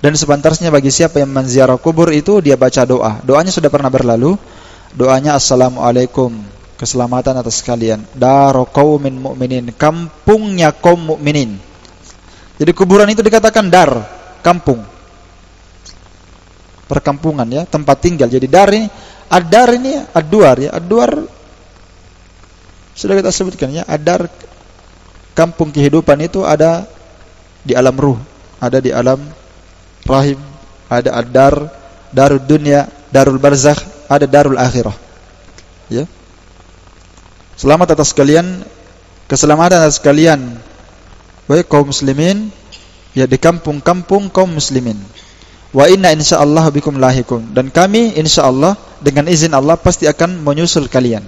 Dan sepantasnya bagi siapa yang menziarah kubur itu, dia baca doa. Doanya sudah pernah berlalu. Doanya assalamualaikum, keselamatan atas kalian, dara qaumin mu'minin, kampungnya kaum mukminin. Jadi kuburan itu dikatakan dar, kampung, perkampungan ya, tempat tinggal. Jadi dar ini, ad-dar ini ad-duar ya, ad-duar sudah kita sebutkan ya. Ad-dar, kampung kehidupan itu ada di alam ruh, ada di alam rahim, ada ad-dar, darul dunya, darul barzakh, ada darul akhirah. Ya. Selamat atas kalian, keselamatan atas kalian, baik kaum muslimin, ya di kampung-kampung kaum muslimin. Wa inna insyaallah bikum lahikum, dan kami insyaallah dengan izin Allah pasti akan menyusul kalian.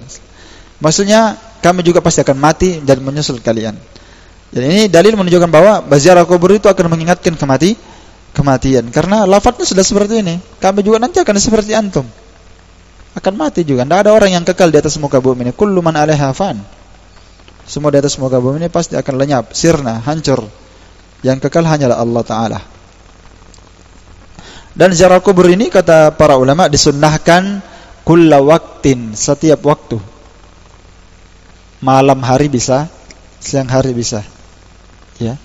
Maksudnya kami juga pasti akan mati dan menyusul kalian. Jadi ini dalil menunjukkan bahwa ziarah kubur itu akan mengingatkan kematian, karena lafadznya sudah seperti ini. Kami juga nanti akan seperti antum, akan mati juga. Tidak ada orang yang kekal di atas muka bumi ini. Kullu man 'alaiha fan. Semua di atas muka bumi ini pasti akan lenyap, sirna, hancur. Yang kekal hanyalah Allah Ta'ala. Dan ziarah kubur ini kata para ulama disunnahkan kulla waqtin, setiap waktu. Malam hari bisa, siang hari bisa. Ya.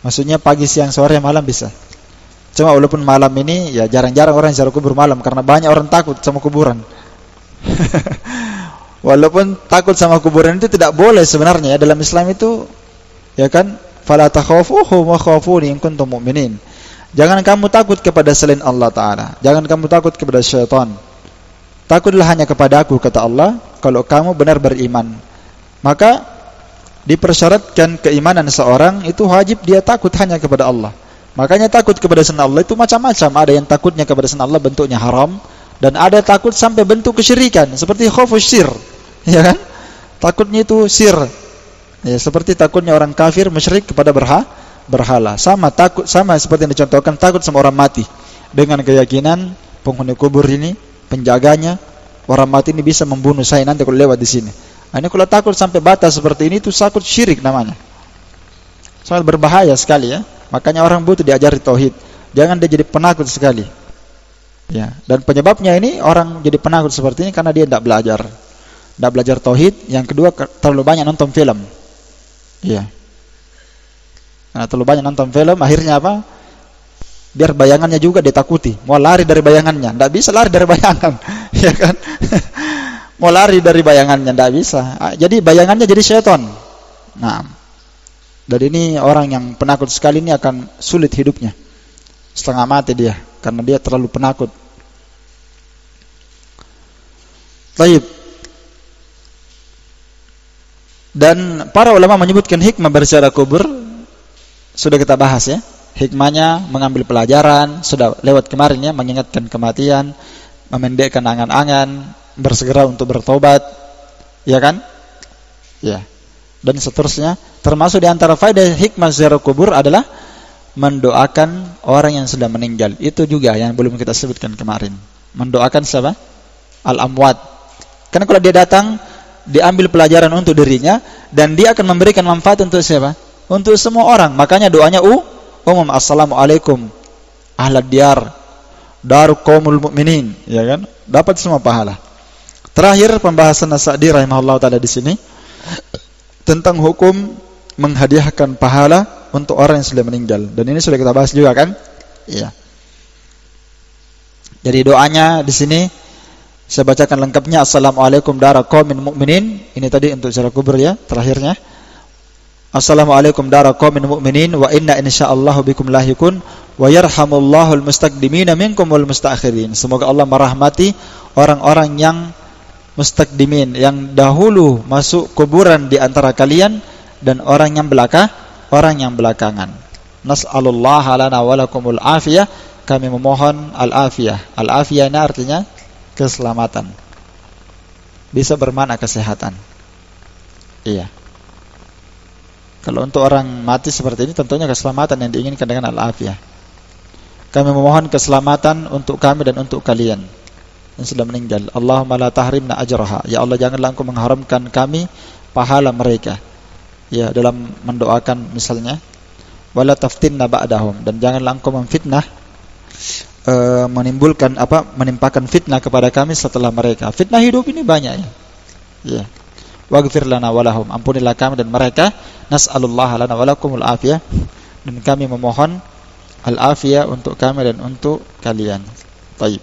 Maksudnya pagi, siang, sore, malam bisa. Cuma walaupun malam ini ya jarang-jarang orang ziarah kubur malam karena banyak orang takut sama kuburan. Walaupun takut sama kuburan itu tidak boleh sebenarnya ya, dalam Islam itu ya kan, fala takhafuhum wa khafuni in kuntum mu'minin. Jangan kamu takut kepada selain Allah Ta'ala. Jangan kamu takut kepada syaitan. Takutlah hanya kepada aku, kata Allah, kalau kamu benar beriman. Maka dipersyaratkan keimanan seorang itu wajib dia takut hanya kepada Allah. Makanya takut kepada selain Allah itu macam-macam. Ada yang takutnya kepada selain Allah bentuknya haram, dan ada takut sampai bentuk kesyirikan seperti khaufus syir, ya kan? Takutnya itu sir. Ya, seperti takutnya orang kafir musyrik kepada berhala. Sama takut, sama seperti yang dicontohkan takut sama orang mati. Dengan keyakinan penghuni kubur ini, penjaganya, orang mati ini bisa membunuh saya nanti kalau lewat di sini. Nah, ini kalau takut sampai batas seperti ini itu takut syirik namanya. Sangat berbahaya sekali ya. Makanya orang butuh diajari tauhid. Jangan dia jadi penakut sekali. Ya, dan penyebabnya ini orang jadi penakut seperti ini karena dia tidak belajar tauhid. Yang kedua, terlalu banyak nonton film. Ya. Nah, terlalu banyak nonton film, akhirnya apa? Biar bayangannya juga ditakuti. Mau lari dari bayangannya, tidak bisa lari dari bayangan, ya kan? Mau lari dari bayangannya, tidak bisa. Jadi bayangannya jadi syaitan. Nah, dari ini orang yang penakut sekali ini akan sulit hidupnya. Setengah mati dia, karena dia terlalu penakut. Baik. Dan para ulama menyebutkan hikmah berziarah kubur sudah kita bahas ya. Hikmahnya mengambil pelajaran, sudah lewat kemarin ya, mengingatkan kematian, memendekkan angan-angan, bersegera untuk bertobat, ya kan? Ya. Dan seterusnya. Termasuk di antara faedah hikmah ziarah kubur adalah mendoakan orang yang sudah meninggal. Itu juga yang belum kita sebutkan kemarin. Mendoakan siapa? Al-amwat. Karena kalau dia datang, diambil pelajaran untuk dirinya, dan dia akan memberikan manfaat untuk siapa? Untuk semua orang. Makanya doanya umum. Assalamualaikum ahlad diyar daru qaumul mu'minin, ya kan? Dapat semua pahala. Terakhir pembahasan As-Sa'di rahimahullah taala di sini tentang hukum menghadiahkan pahala untuk orang yang sudah meninggal. Dan ini sudah kita bahas juga kan? Iya. Jadi doanya di sini saya bacakan lengkapnya. Assalamualaikum dara qaumin mu'minin. Ini tadi untuk ziarah kubur ya, terakhirnya. Assalamualaikum dara qaumin mu'minin wa inna insyaallahu bikum lahikun wa yarhamullahu almustaqdimina minkum wal mustaakhirin. Semoga Allah merahmati orang-orang yang mustaqdimin, yang dahulu masuk kuburan di antara kalian, dan orang yang belakangan. Nas'alullaha lana wa lakumul afiyah. Kami memohon al-afiyah. Al-afiyah ini artinya keselamatan. Bisa bermakna kesehatan. Iya. Kalau untuk orang mati seperti ini tentunya keselamatan yang diinginkan dengan al-afiyah. Kami memohon keselamatan untuk kami dan untuk kalian yang sudah meninggal. Allahumma la tahrimna ajraha. Ya Allah, janganlah Engkau mengharamkan kami pahala mereka. Ya, dalam mendoakan misalnya, wala taftinna ba'dahum, dan janganlah Engkau memfitnah, menimpakan fitnah kepada kami setelah mereka. Fitnah hidup ini banyak ya. Ya. Waghfir lana walahum, ampunilah kami dan mereka. Nas'alullaha lana walakumul afiyah, dan kami memohon al-afiyah untuk kami dan untuk kalian. Baik.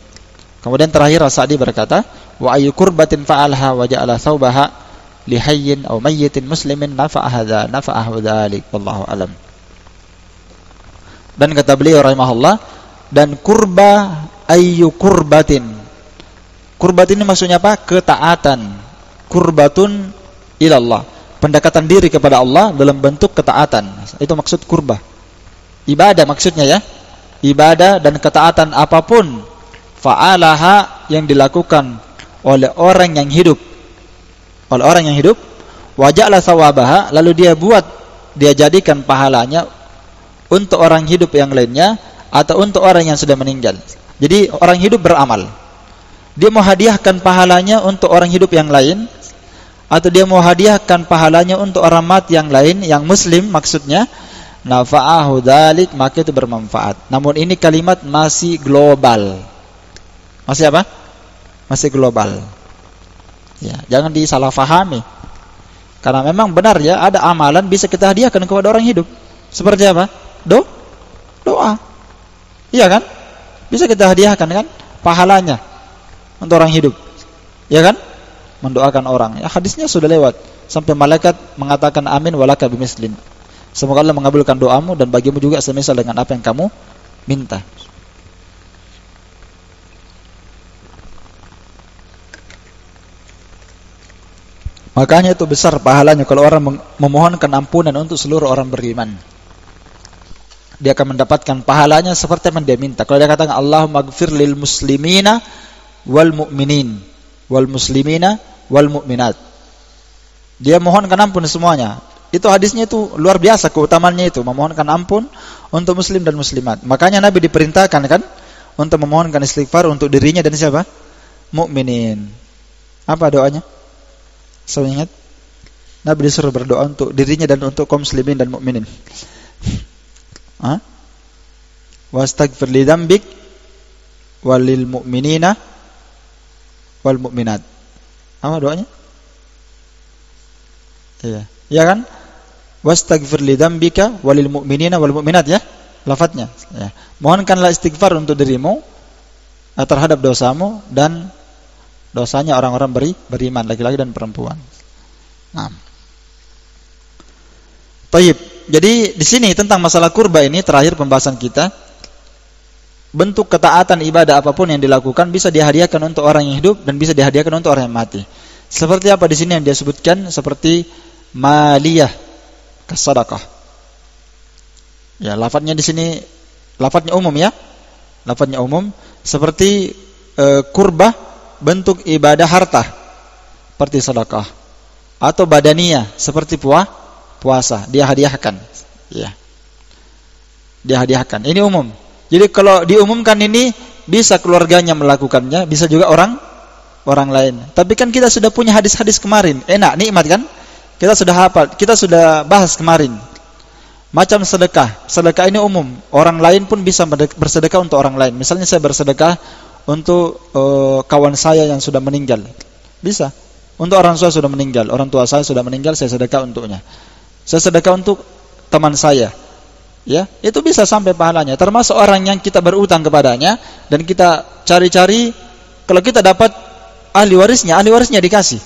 Kemudian terakhir As-Sa'di berkata, wa ayyu kurbatin fa'alha wa ja'ala thawbaha li hayyin aw mayyitin muslimin nafa'ahu dzalik wallahu alam. Dan kata beliau rahimahullah, dan kurba ayyu kurbatin. Kurbat ini maksudnya apa? Ketaatan. Kurbatun ilallah, pendekatan diri kepada Allah dalam bentuk ketaatan. Itu maksud kurba. Ibadah maksudnya ya. Ibadah dan ketaatan apapun, fa'alaha, yang dilakukan oleh orang yang hidup. Oleh orang yang hidup, wa ja'ala thawabaha, lalu dia jadikan pahalanya untuk orang hidup yang lainnya atau untuk orang yang sudah meninggal. Jadi orang hidup beramal, dia mau hadiahkan pahalanya untuk orang hidup yang lain, atau dia mau hadiahkan pahalanya untuk orang mati yang lain, yang muslim maksudnya, nafa'ahu dzalik, maka itu bermanfaat. Namun ini kalimat masih global. Masih apa? masih global. Ya, jangan disalahfahami. Karena memang benar ya, ada amalan bisa kita hadiahkan kepada orang hidup. Seperti apa? Doa. Iya kan? Bisa kita hadiahkan kan pahalanya untuk orang hidup. Ya kan? Mendoakan orang. Ya, hadisnya sudah lewat. Sampai malaikat mengatakan amin walaka bimislin. Semoga Allah mengabulkan doamu dan bagimu juga semisal dengan apa yang kamu minta. Makanya itu besar pahalanya kalau orang memohonkan ampunan untuk seluruh orang beriman. Dia akan mendapatkan pahalanya seperti yang dia minta. Kalau dia katakan Allahumma gfir lil muslimina wal mu'minin wal muslimina wal mu'minat. Dia mohonkan ampun semuanya. Itu hadisnya itu luar biasa keutamaannya itu, memohonkan ampun untuk muslim dan muslimat. Makanya Nabi diperintahkan kan untuk memohonkan istighfar untuk dirinya dan siapa? Mukminin. Apa doanya? Saya ingat Nabi disuruh berdoa untuk dirinya dan untuk kaum muslimin dan mukminin. Wastaghfir li dzambik walil mu'minina wal mu'minat. Apa doanya? Iya. Ya kan? Wastaghfir li dzambika walil mu'minina wal mu'minat ya. Lafadznya. Ya. Mohonkanlah istighfar untuk dirimu terhadap dosamu dan dosanya orang-orang beriman, laki-laki dan perempuan. Nah. Taib. Jadi di sini tentang masalah kurba ini terakhir pembahasan kita. Bentuk ketaatan ibadah apapun yang dilakukan bisa dihadiahkan untuk orang yang hidup dan bisa dihadiahkan untuk orang yang mati. Seperti apa di sini yang dia sebutkan? Seperti maliyah kasadaqah. Ya, lafadznya di sini lafadznya umum ya. Lafadznya umum seperti kurbah bentuk ibadah harta seperti sedekah atau badaniyah seperti puasa dia hadiahkan ya. Dia hadiahkan. Ini umum. Jadi kalau diumumkan ini bisa keluarganya melakukannya, bisa juga orang lain. Tapi kan kita sudah punya hadis-hadis kemarin. Enak, nikmat kan? Kita sudah hafal, kita sudah bahas kemarin. Macam sedekah. Sedekah ini umum. Orang lain pun bisa bersedekah untuk orang lain. Misalnya saya bersedekah untuk kawan saya yang sudah meninggal. Bisa. Untuk orang tua sudah meninggal, orang tua saya sudah meninggal, saya sedekah untuknya. Saya sedekah untuk teman saya. Ya, itu bisa sampai pahalanya. Termasuk orang yang kita berutang kepadanya dan kita cari-cari, kalau kita dapat ahli warisnya dikasih.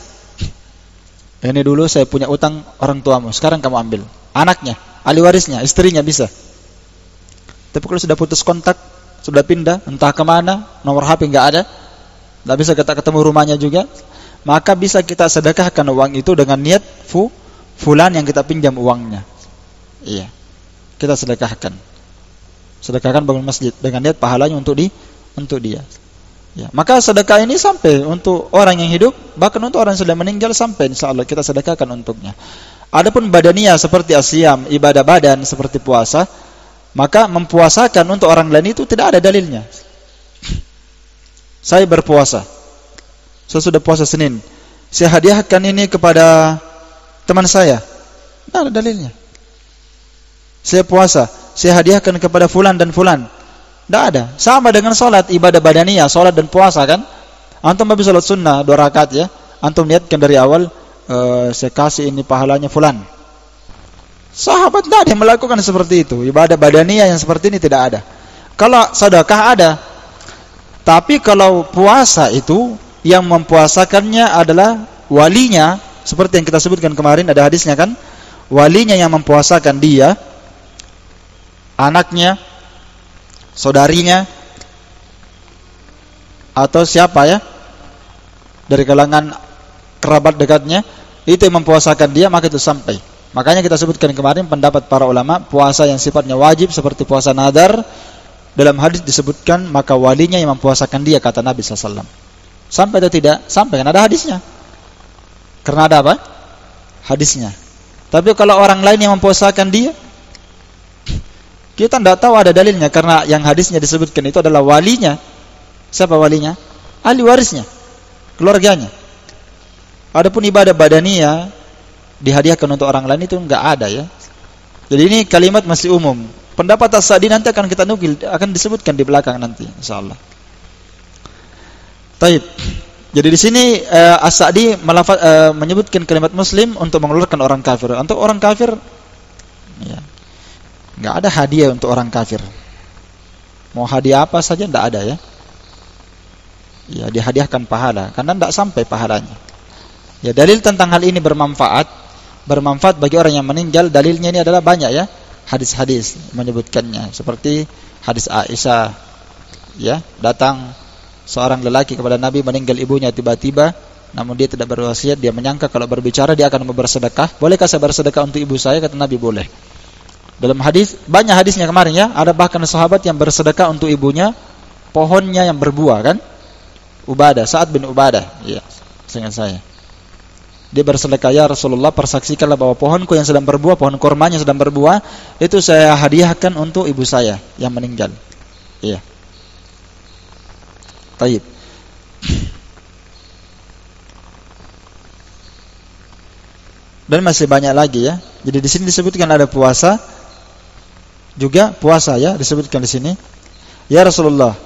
Ini dulu saya punya utang orang tuamu, sekarang kamu ambil. Anaknya, ahli warisnya, istrinya bisa. Tapi kalau sudah putus kontak, sudah pindah, entah kemana, nomor HP nggak ada, nggak bisa kita ketemu rumahnya juga, maka bisa kita sedekahkan uang itu dengan niat fulan yang kita pinjam uangnya. Iya, kita sedekahkan bangun masjid dengan niat pahalanya untuk dia. Ya, maka sedekah ini sampai untuk orang yang hidup, bahkan untuk orang yang sudah meninggal sampai insyaallah kita sedekahkan untuknya. Adapun badaniyah seperti asyam, ibadah badan seperti puasa, maka mempuasakan untuk orang lain itu tidak ada dalilnya. Saya berpuasa, saya sudah puasa Senin, saya hadiahkan ini kepada teman saya, tidak ada dalilnya. Saya puasa, saya hadiahkan kepada fulan dan fulan, tidak ada. Sama dengan sholat, ibadah badaniyah, sholat dan puasa kan. Antum habis sholat sunnah 2 rakaat ya, antum niatkan dari awal, saya kasih ini pahalanya fulan. Sahabat tidak ada yang melakukan seperti itu. Ibadah badaniyah yang seperti ini tidak ada. Kalau sedekah ada, tapi kalau puasa itu yang mempuasakannya adalah walinya, seperti yang kita sebutkan kemarin, ada hadisnya kan, walinya yang mempuasakan dia, anaknya, saudarinya, atau siapa ya dari kalangan kerabat dekatnya, itu yang mempuasakan dia, maka itu sampai. Makanya kita sebutkan kemarin pendapat para ulama, puasa yang sifatnya wajib seperti puasa nadar, dalam hadis disebutkan maka walinya yang mempuasakan dia, kata Nabi SAW. Sampai atau tidak? Sampai, kan ada hadisnya. Karena ada apa? Hadisnya. Tapi kalau orang lain yang mempuasakan dia, kita tidak tahu ada dalilnya, karena yang hadisnya disebutkan itu adalah walinya. Siapa walinya? Ahli warisnya, keluarganya. Adapun ibadah badaniyah dihadiahkan untuk orang lain itu enggak ada ya. Jadi ini kalimat masih umum. Pendapat As-Sa'di nanti akan kita nukil, akan disebutkan di belakang nanti insyaallah. Taib. Jadi di sini As-Sa'di menyebutkan kalimat muslim untuk mengeluarkan orang kafir. Untuk orang kafir, ya, nggak ada hadiah untuk orang kafir. Mau hadiah apa saja nggak ada ya. Ya dihadiahkan pahala, karena tidak sampai pahalanya. Ya dalil tentang hal ini bermanfaat bagi orang yang meninggal. Dalilnya ini adalah banyak ya, hadis-hadis menyebutkannya. Seperti hadis Aisyah, ya, datang seorang lelaki kepada Nabi, meninggal ibunya tiba-tiba, namun dia tidak berwasiat. Dia menyangka kalau berbicara dia akan bersedekah. Bolehkah saya bersedekah untuk ibu saya? Kata Nabi, boleh. Dalam hadis, banyak hadisnya kemarin ya, ada bahkan sahabat yang bersedekah untuk ibunya, pohonnya yang berbuah kan, Ubadah, Sa'ad bin Ubadah, ya, seingat saya. Dia bersedekah, ya Rasulullah, persaksikanlah bahwa pohonku yang sedang berbuah, pohon kormanya sedang berbuah, itu saya hadiahkan untuk ibu saya yang meninggal. Iya. Taib. Dan masih banyak lagi ya. Jadi di sini disebutkan ada puasa, juga puasa ya, disebutkan di sini. Ya Rasulullah,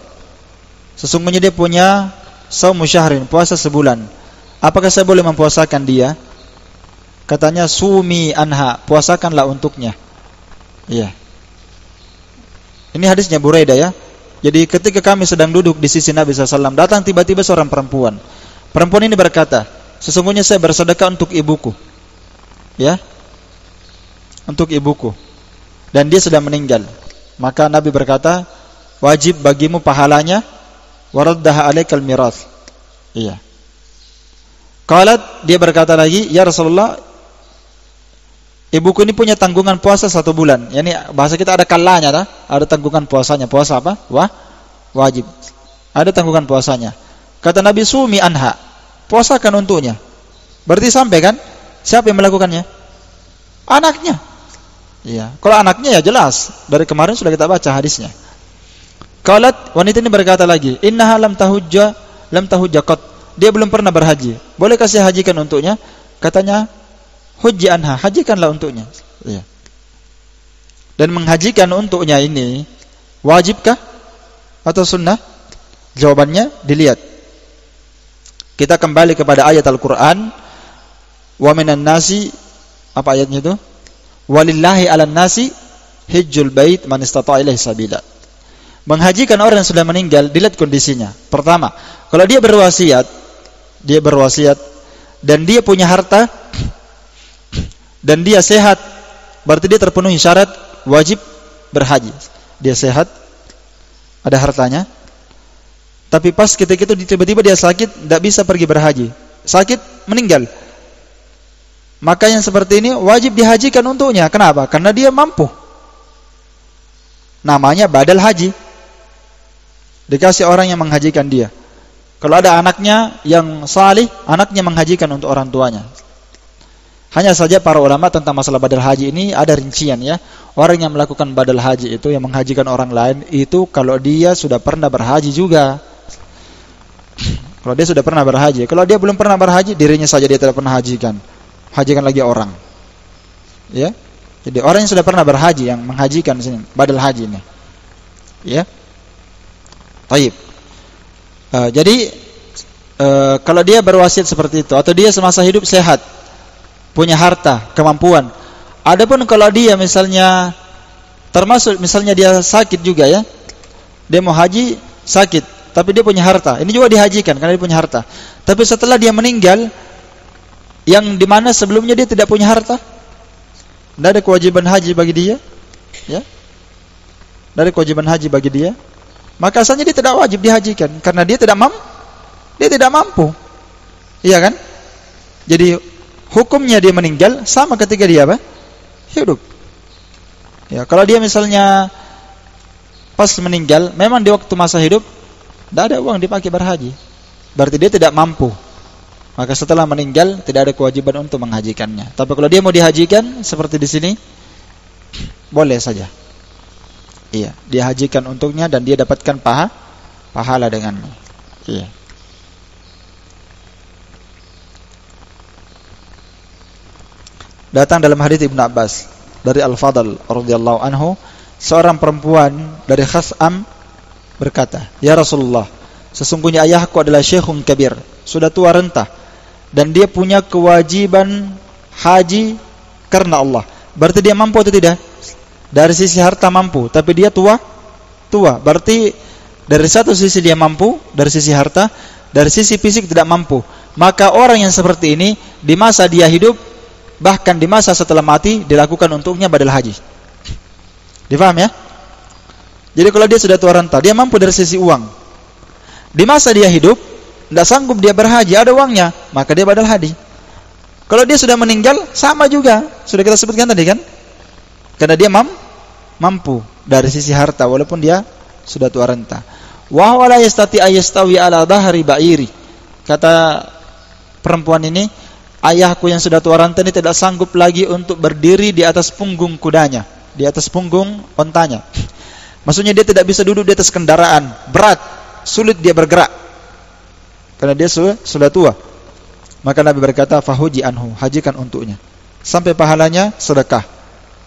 sesungguhnya dia punya saumu syahrin, puasa sebulan. Apakah saya boleh mempuasakan dia? Katanya, sumi anha, puasakanlah untuknya. Iya. Ini hadisnya Buraidah ya. Jadi ketika kami sedang duduk di sisi Nabi SAW, datang tiba-tiba seorang perempuan. Perempuan ini berkata, sesungguhnya saya bersedekah untuk ibuku. Ya, untuk ibuku. Dan dia sudah meninggal. Maka Nabi berkata, wajib bagimu pahalanya, waraddaha alaikal mirath. Iya. Qalat, dia berkata lagi, ya Rasulullah, ibuku ini punya tanggungan puasa 1 bulan. Yani bahasa kita ada kalanya, ada tanggungan puasanya. Puasa apa? Wajib. Ada tanggungan puasanya. Kata Nabi, sumi anha, puasakan untuknya. Berarti sampai kan? Siapa yang melakukannya? Anaknya. Iya. Kalau anaknya ya jelas. Dari kemarin sudah kita baca hadisnya. Qalat, wanita ini berkata lagi, innaha lam tahujja qat. Dia belum pernah berhaji. Bolehkah saya hajikan untuknya? Katanya, hujji anha, hajikanlah untuknya. Iya. Dan menghajikan untuknya ini wajibkah atau sunnah? Jawabannya dilihat. Kita kembali kepada ayat Al-Qur'an, wa minan nasi, apa ayatnya itu? Walillahi 'alan nasi hajjul bait man istata'a ilaihi sabila. Menghajikan orang yang sudah meninggal, dilihat kondisinya. Pertama, kalau dia berwasiat dan dia punya harta dan dia sehat, berarti dia terpenuhi syarat wajib berhaji. Dia sehat, ada hartanya, tapi pas ketika itu tiba-tiba dia sakit, tidak bisa pergi berhaji, sakit, meninggal. Maka yang seperti ini wajib dihajikan untuknya. Kenapa? Karena dia mampu. Namanya badal haji. Dikasih orang yang menghajikan dia. Kalau ada anaknya yang salih, anaknya menghajikan untuk orang tuanya. Hanya saja para ulama tentang masalah badal haji ini ada rincian ya. Orang yang melakukan badal haji itu, yang menghajikan orang lain, itu kalau dia sudah pernah berhaji juga. Kalau dia sudah pernah berhaji. Kalau dia belum pernah berhaji, dirinya saja dia tidak pernah hajikan. Hajikan lagi orang. Ya. Jadi orang yang sudah pernah berhaji yang menghajikan sini, badal haji ini. Ya. Taib. Jadi kalau dia berwasiat seperti itu, atau dia semasa hidup sehat, punya harta, kemampuan. Adapun kalau dia misalnya termasuk misalnya dia sakit juga ya. Dia mau haji sakit, tapi dia punya harta. Ini juga dihajikan karena dia punya harta. Tapi setelah dia meninggal, yang dimana sebelumnya dia tidak punya harta, tidak ada kewajiban haji bagi dia, ya, tidak ada kewajiban haji bagi dia, maka asalnya dia tidak wajib dihajikan karena dia tidak mampu, iya kan? Jadi hukumnya dia meninggal sama ketika dia apa? Hidup. Ya, kalau dia misalnya pas meninggal, memang di waktu masa hidup tidak ada uang dipakai berhaji, berarti dia tidak mampu. Maka setelah meninggal tidak ada kewajiban untuk menghajikannya. Tapi kalau dia mau dihajikan seperti di sini, boleh saja. Iya, dia hajikan untuknya dan dia dapatkan pahala dengannya. Iya. Datang dalam hadis Ibnu Abbas dari Al-Fadl radhiyallahu anhu, seorang perempuan dari Khas'am berkata, "Ya Rasulullah, sesungguhnya ayahku adalah syekhun kabir, sudah tua renta, dan dia punya kewajiban haji karena Allah. Berarti dia mampu atau tidak? Dari sisi harta mampu, tapi dia tua. Berarti dari satu sisi dia mampu, dari sisi harta, dari sisi fisik tidak mampu. Maka orang yang seperti ini di masa dia hidup, bahkan di masa setelah mati, dilakukan untuknya badal haji. Difaham ya? Jadi kalau dia sudah tua renta, dia mampu dari sisi uang. Di masa dia hidup, tidak sanggup dia berhaji, ada uangnya, maka dia badal haji. Kalau dia sudah meninggal, sama juga. Sudah kita sebutkan tadi kan? Karena dia mampu dari sisi harta, walaupun dia sudah tua renta. Wa huwa la yastati ayastawi ala dhahri ba'iri. Kata perempuan ini, ayahku yang sudah tua renta ini tidak sanggup lagi untuk berdiri di atas punggung kudanya, di atas punggung ontanya. Maksudnya dia tidak bisa duduk di atas kendaraan, berat, sulit dia bergerak, karena dia sudah tua. Maka Nabi berkata, fahuji anhu, hajikan untuknya, sampai pahalanya sedekah,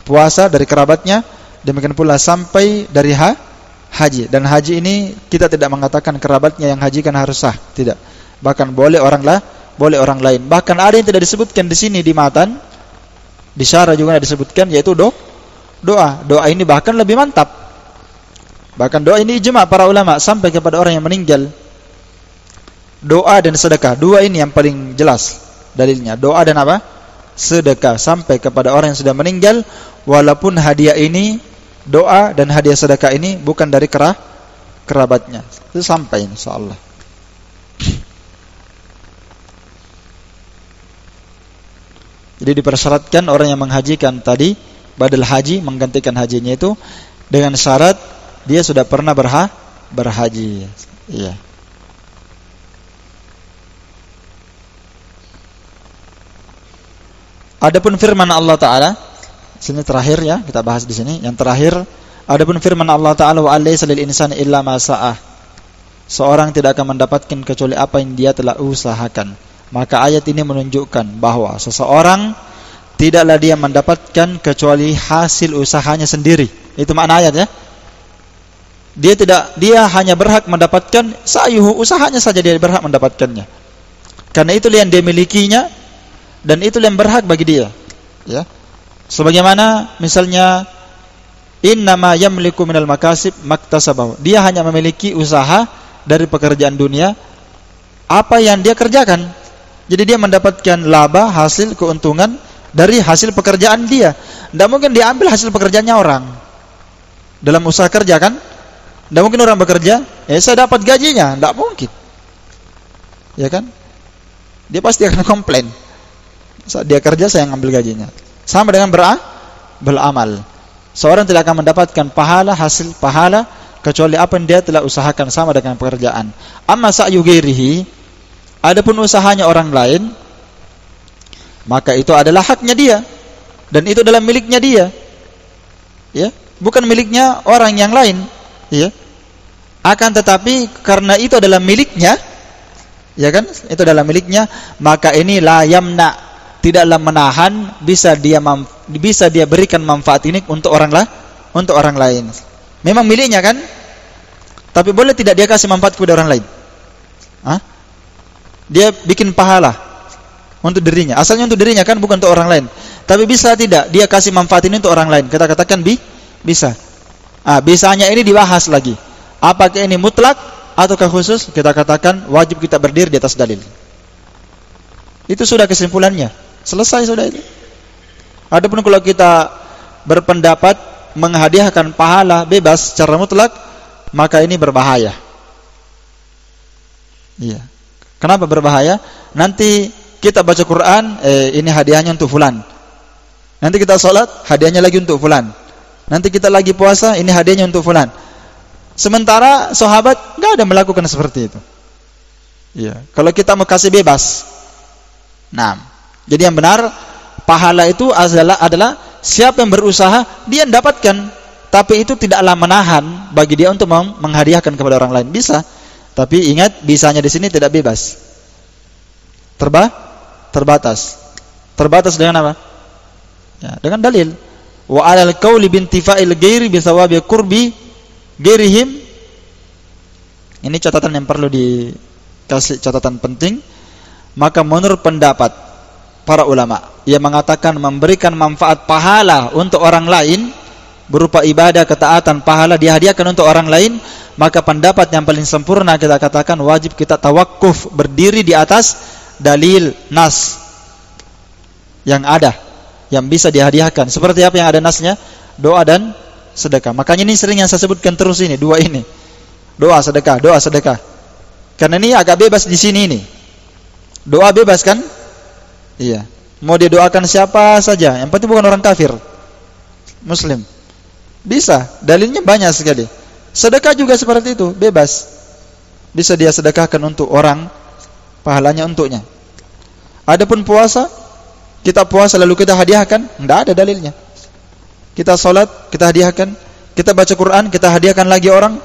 puasa dari kerabatnya, demikian pula sampai dari haji. Dan haji ini kita tidak mengatakan kerabatnya yang hajikan harus sah, tidak. Bahkan boleh orang lain. Bahkan ada yang tidak disebutkan di sini di matan, di syarah juga disebutkan, yaitu doa. Doa ini bahkan lebih mantap. Bahkan doa ini ijma' para ulama sampai kepada orang yang meninggal. Doa dan sedekah, dua ini yang paling jelas dalilnya. Doa dan apa? Sedekah sampai kepada orang yang sudah meninggal, walaupun hadiah ini, doa dan hadiah sedekah ini bukan dari kerabatnya. Itu sampai insyaallah. Jadi dipersyaratkan orang yang menghajikan tadi badal haji, menggantikan hajinya itu dengan syarat dia sudah pernah berhaji. Iya. Adapun firman Allah Ta'ala, sini terakhir ya, kita bahas di sini. Yang terakhir, adapun firman Allah Ta'ala, wa alaysa lil insani illa ma sa'ah. Seorang tidak akan mendapatkan kecuali apa yang dia telah usahakan. Maka ayat ini menunjukkan bahwa seseorang tidaklah dia mendapatkan kecuali hasil usahanya sendiri. Itu makna ayat ya. Dia hanya berhak mendapatkan sa'yuhu, usahanya saja dia berhak mendapatkannya. Karena itu yang dia milikinya, dan itu yang berhak bagi dia, ya. Sebagaimana misalnya innama yamliku minal makasib maktasabahu. Dia hanya memiliki usaha dari pekerjaan dunia apa yang dia kerjakan. Jadi dia mendapatkan laba, hasil, keuntungan dari hasil pekerjaan dia. Tidak mungkin dia ambil hasil pekerjaannya orang. Dalam usaha kerja kan? Tidak mungkin orang bekerja, saya dapat gajinya, tidak mungkin. Ya kan? Dia pasti akan komplain. Saat dia kerja saya ngambil gajinya. Sama dengan beramal. Seorang tidak akan mendapatkan pahala, hasil pahala kecuali apa yang dia telah usahakan, sama dengan pekerjaan. Amma sa'yu ghairihi, adapun usahanya orang lain, maka itu adalah haknya dia, dan itu adalah miliknya dia. Ya, bukan miliknya orang yang lain, ya. Akan tetapi karena itu adalah miliknya, ya kan? Itu adalah miliknya, maka ini la yamna, tidaklah menahan, bisa dia berikan manfaat ini untuk orang lain. Memang miliknya kan? Tapi boleh tidak dia kasih manfaat kepada orang lain? Dia bikin pahala untuk dirinya. Asalnya untuk dirinya kan, bukan untuk orang lain. Tapi bisa tidak dia kasih manfaat ini untuk orang lain? Kita katakan bisa. Bisanya ini dibahas lagi. Apakah ini mutlak ataukah khusus? Kita katakan wajib kita berdiri di atas dalil. Itu sudah kesimpulannya. Selesai sudah itu. Adapun kalau kita berpendapat menghadiahkan pahala bebas secara mutlak, maka ini berbahaya. Iya. Kenapa berbahaya? Nanti kita baca Quran, ini hadiahnya untuk fulan. Nanti kita sholat, hadiahnya lagi untuk fulan. Nanti kita lagi puasa, ini hadiahnya untuk fulan. Sementara sahabat enggak ada melakukan seperti itu. Iya. Kalau kita mau kasih bebas. Nah, jadi yang benar pahala itu adalah siapa yang berusaha dia mendapatkan, tapi itu tidaklah menahan bagi dia untuk menghadiahkan kepada orang lain. Bisa, tapi ingat bisanya di sini tidak bebas. Terbatas dengan apa? Ya, dengan dalil. Wa 'alal qauli bintifa'il ghairi bi thawabi qurbi ghairihim Ini catatan yang perlu dikasih catatan penting. Maka menurut pendapat para ulama yang mengatakan memberikan manfaat pahala untuk orang lain berupa ibadah, ketaatan, pahala dihadiahkan untuk orang lain, maka pendapat yang paling sempurna kita katakan wajib kita tawakuf, berdiri di atas dalil nas yang ada, yang bisa dihadiahkan. Seperti apa yang ada nasnya? Doa dan sedekah. Makanya ini sering yang saya sebutkan terus ini, dua ini. Doa, sedekah, doa, sedekah. Karena ini agak bebas di sini ini. Doa bebas kan? Iya. Mau dia doakan siapa saja, yang penting bukan orang kafir, Muslim. Bisa, dalilnya banyak sekali. Sedekah juga seperti itu, bebas. Bisa dia sedekahkan untuk orang, pahalanya untuknya. Adapun puasa, kita puasa lalu kita hadiahkan, tidak ada dalilnya. Kita sholat, kita hadiahkan. Kita baca Quran, kita hadiahkan lagi orang.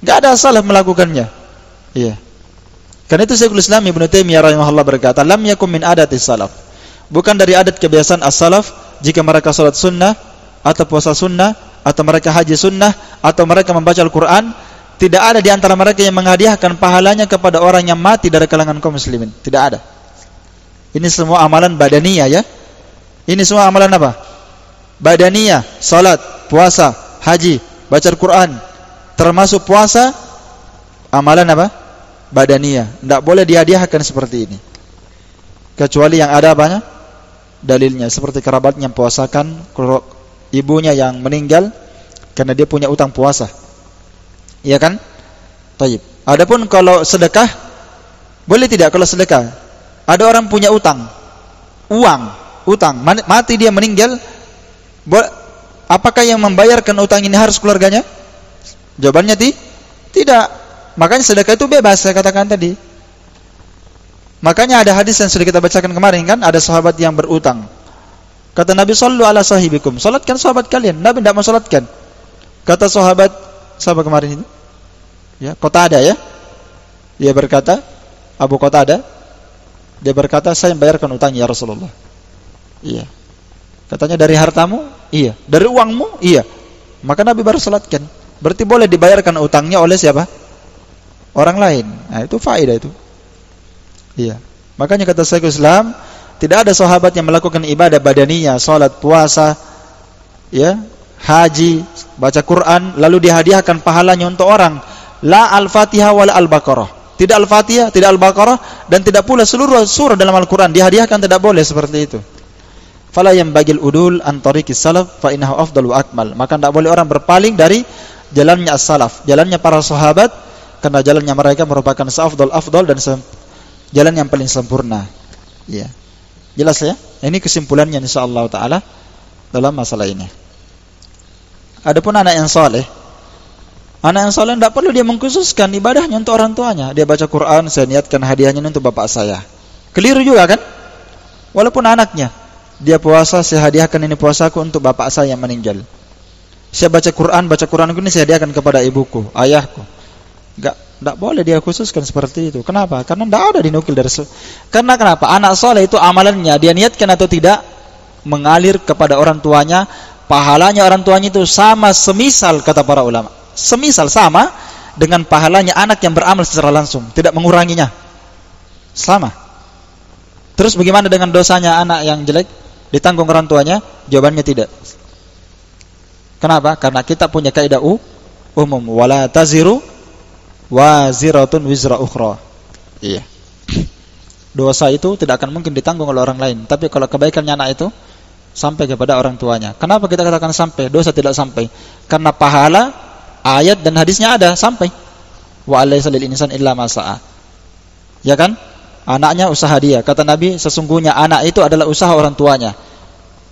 Tidak ada salah melakukannya. Iya. Karena itu Syekhul Islam Ibnu Taimiyah rahimahullah berkata, lam yakum min adatis salaf. Bukan dari adat kebiasaan as-salaf jika mereka salat sunnah atau puasa sunnah atau mereka haji sunnah atau mereka membaca Al-Qur'an, tidak ada di antara mereka yang menghadiahkan pahalanya kepada orang yang mati dari kalangan kaum muslimin. Tidak ada. Ini semua amalan badaniyah ya. Ini semua amalan apa? Badaniyah, salat, puasa, haji, baca Al-Qur'an. Termasuk puasa amalan apa? Badaniyah. Tidak boleh dihadiahkan seperti ini. Kecuali yang ada apanya? Dalilnya. Seperti kerabatnya puasakan ibunya yang meninggal karena dia punya utang puasa. Iya kan? Taib. Adapun kalau sedekah, boleh tidak kalau sedekah? Ada orang punya utang. Utang. Mati dia meninggal. Apakah yang membayarkan utang ini harus keluarganya? Jawabannya tidak. Makanya sedekah itu bebas, saya katakan tadi. Makanya ada hadis yang sudah kita bacakan kemarin kan, ada sahabat yang berutang. Kata Nabi, sallu ala sahibikum, salatkan sahabat kalian. Nabi tidak mau salatkan. Kata sahabat, siapa kemarin itu? Ya, Qatadah ya. Dia berkata, Abu Qatadah, dia berkata, saya membayarkan utangnya ya Rasulullah. Iya. Katanya dari hartamu? Iya. Dari uangmu? Iya. Maka Nabi baru salatkan. Berarti boleh dibayarkan utangnya oleh siapa? Orang lain. Nah, itu faedah itu. Iya. Makanya kata Syekhul Islam, tidak ada sahabat yang melakukan ibadah badaniyah, salat, puasa, ya, haji, baca Quran lalu dihadiahkan pahalanya untuk orang. La Al-Fatihah wala Al-Baqarah. Tidak Al-Fatihah, tidak Al-Baqarah dan tidak pula seluruh surah dalam Al-Quran dihadiahkan, tidak boleh seperti itu. Fala yanbagil udul an tariqis salaf fa innahu afdal wa akmal. Maka tidak boleh orang berpaling dari jalannya as-salaf, jalannya para sahabat, karena jalannya mereka merupakan afdal dan jalan yang paling sempurna. Ya. Jelas ya? Ini kesimpulannya insyaallah taala dalam masalah ini. Adapun anak yang saleh, tidak perlu dia mengkhususkan ibadahnya untuk orang tuanya. Dia baca Quran, saya niatkan hadiahnya untuk bapak saya. Keliru juga kan? Walaupun anaknya, dia puasa, saya hadiahkan ini puasaku untuk bapak saya yang meninggal. Saya baca Quran ini saya hadiahkan kepada ibuku, ayahku. Tidak boleh dia khususkan seperti itu. Kenapa? Karena tidak ada dinukil dari Karena kenapa? Anak soleh itu amalannya, dia niatkan atau tidak, mengalir kepada orang tuanya. Pahalanya orang tuanya itu sama, semisal kata para ulama, semisal sama dengan pahalanya anak yang beramal secara langsung, tidak menguranginya. Sama. Terus bagaimana dengan dosanya anak yang jelek? Ditanggung orang tuanya? Jawabannya tidak. Kenapa? Karena kita punya kaidah umum, wala taziru waziratun wizra ukhra. Iya. Dosa itu tidak akan mungkin ditanggung oleh orang lain, tapi kalau kebaikannya anak itu sampai kepada orang tuanya. Kenapa kita katakan sampai? Dosa tidak sampai. Karena pahala ayat dan hadisnya ada sampai. Wa alaysa lil insan illa ma sa'a. Ya kan? Anaknya usaha dia. Kata Nabi, sesungguhnya anak itu adalah usaha orang tuanya.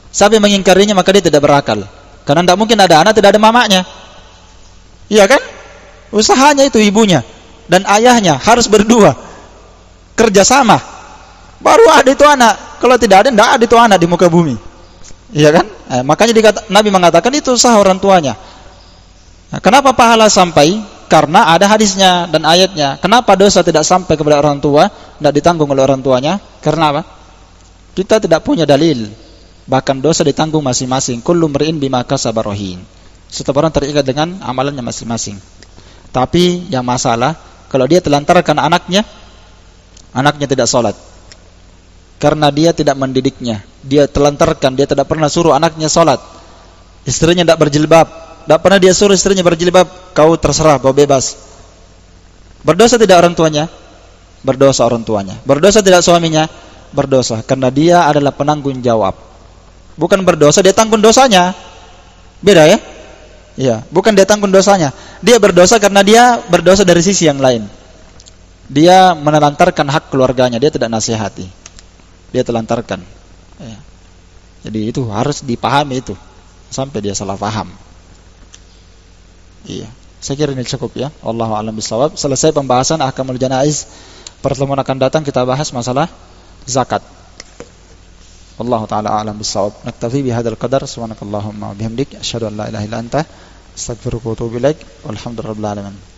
Siapa yang mengingkarinya maka dia tidak berakal. Karena tidak mungkin ada anak tidak ada mamanya. Iya kan? Usahanya itu ibunya dan ayahnya harus berdua kerjasama, baru ada itu anak. Kalau tidak ada itu anak di muka bumi. Iya kan? Makanya Nabi mengatakan itu usaha orang tuanya. Nah, kenapa pahala sampai? Karena ada hadisnya dan ayatnya. Kenapa dosa tidak sampai kepada orang tua, tidak ditanggung oleh orang tuanya? Karena apa? Kita tidak punya dalil. Bahkan dosa ditanggung masing-masing. Kullu mri'in bima kasaba rahin. Setiap orang terikat dengan amalannya masing-masing. Tapi yang masalah kalau dia telantarkan anaknya tidak sholat. Karena dia tidak mendidiknya. Dia telantarkan, dia tidak pernah suruh anaknya sholat. Istrinya tidak berjilbab, tidak pernah dia suruh istrinya berjilbab. Kau terserah, kau bebas. Berdosa tidak orang tuanya? Berdosa orang tuanya. Berdosa tidak suaminya? Berdosa. Karena dia adalah penanggung jawab. Bukan berdosa, dia tanggung dosanya. Beda ya? Iya, bukan dia tanggung dosanya. Dia berdosa karena dia berdosa dari sisi yang lain. Dia menelantarkan hak keluarganya, dia tidak nasihati. Dia telantarkan. Ya. Jadi itu harus dipahami itu. Sampai dia salah paham. Iya. Saya kira ini cukup ya. Wallahu a'lam bishawab. Selesai pembahasan ahkamul janaiz. Pertemuan akan datang kita bahas masalah zakat. Wallahu ta'ala a'lam bishawab. Naktafi bihadzal qadar. Subhanakallahumma wa bihamdik asyhadu an la ilaha illa anta astaghfiruka wa atubu ilaik. Walhamdulillahirabbil alamin.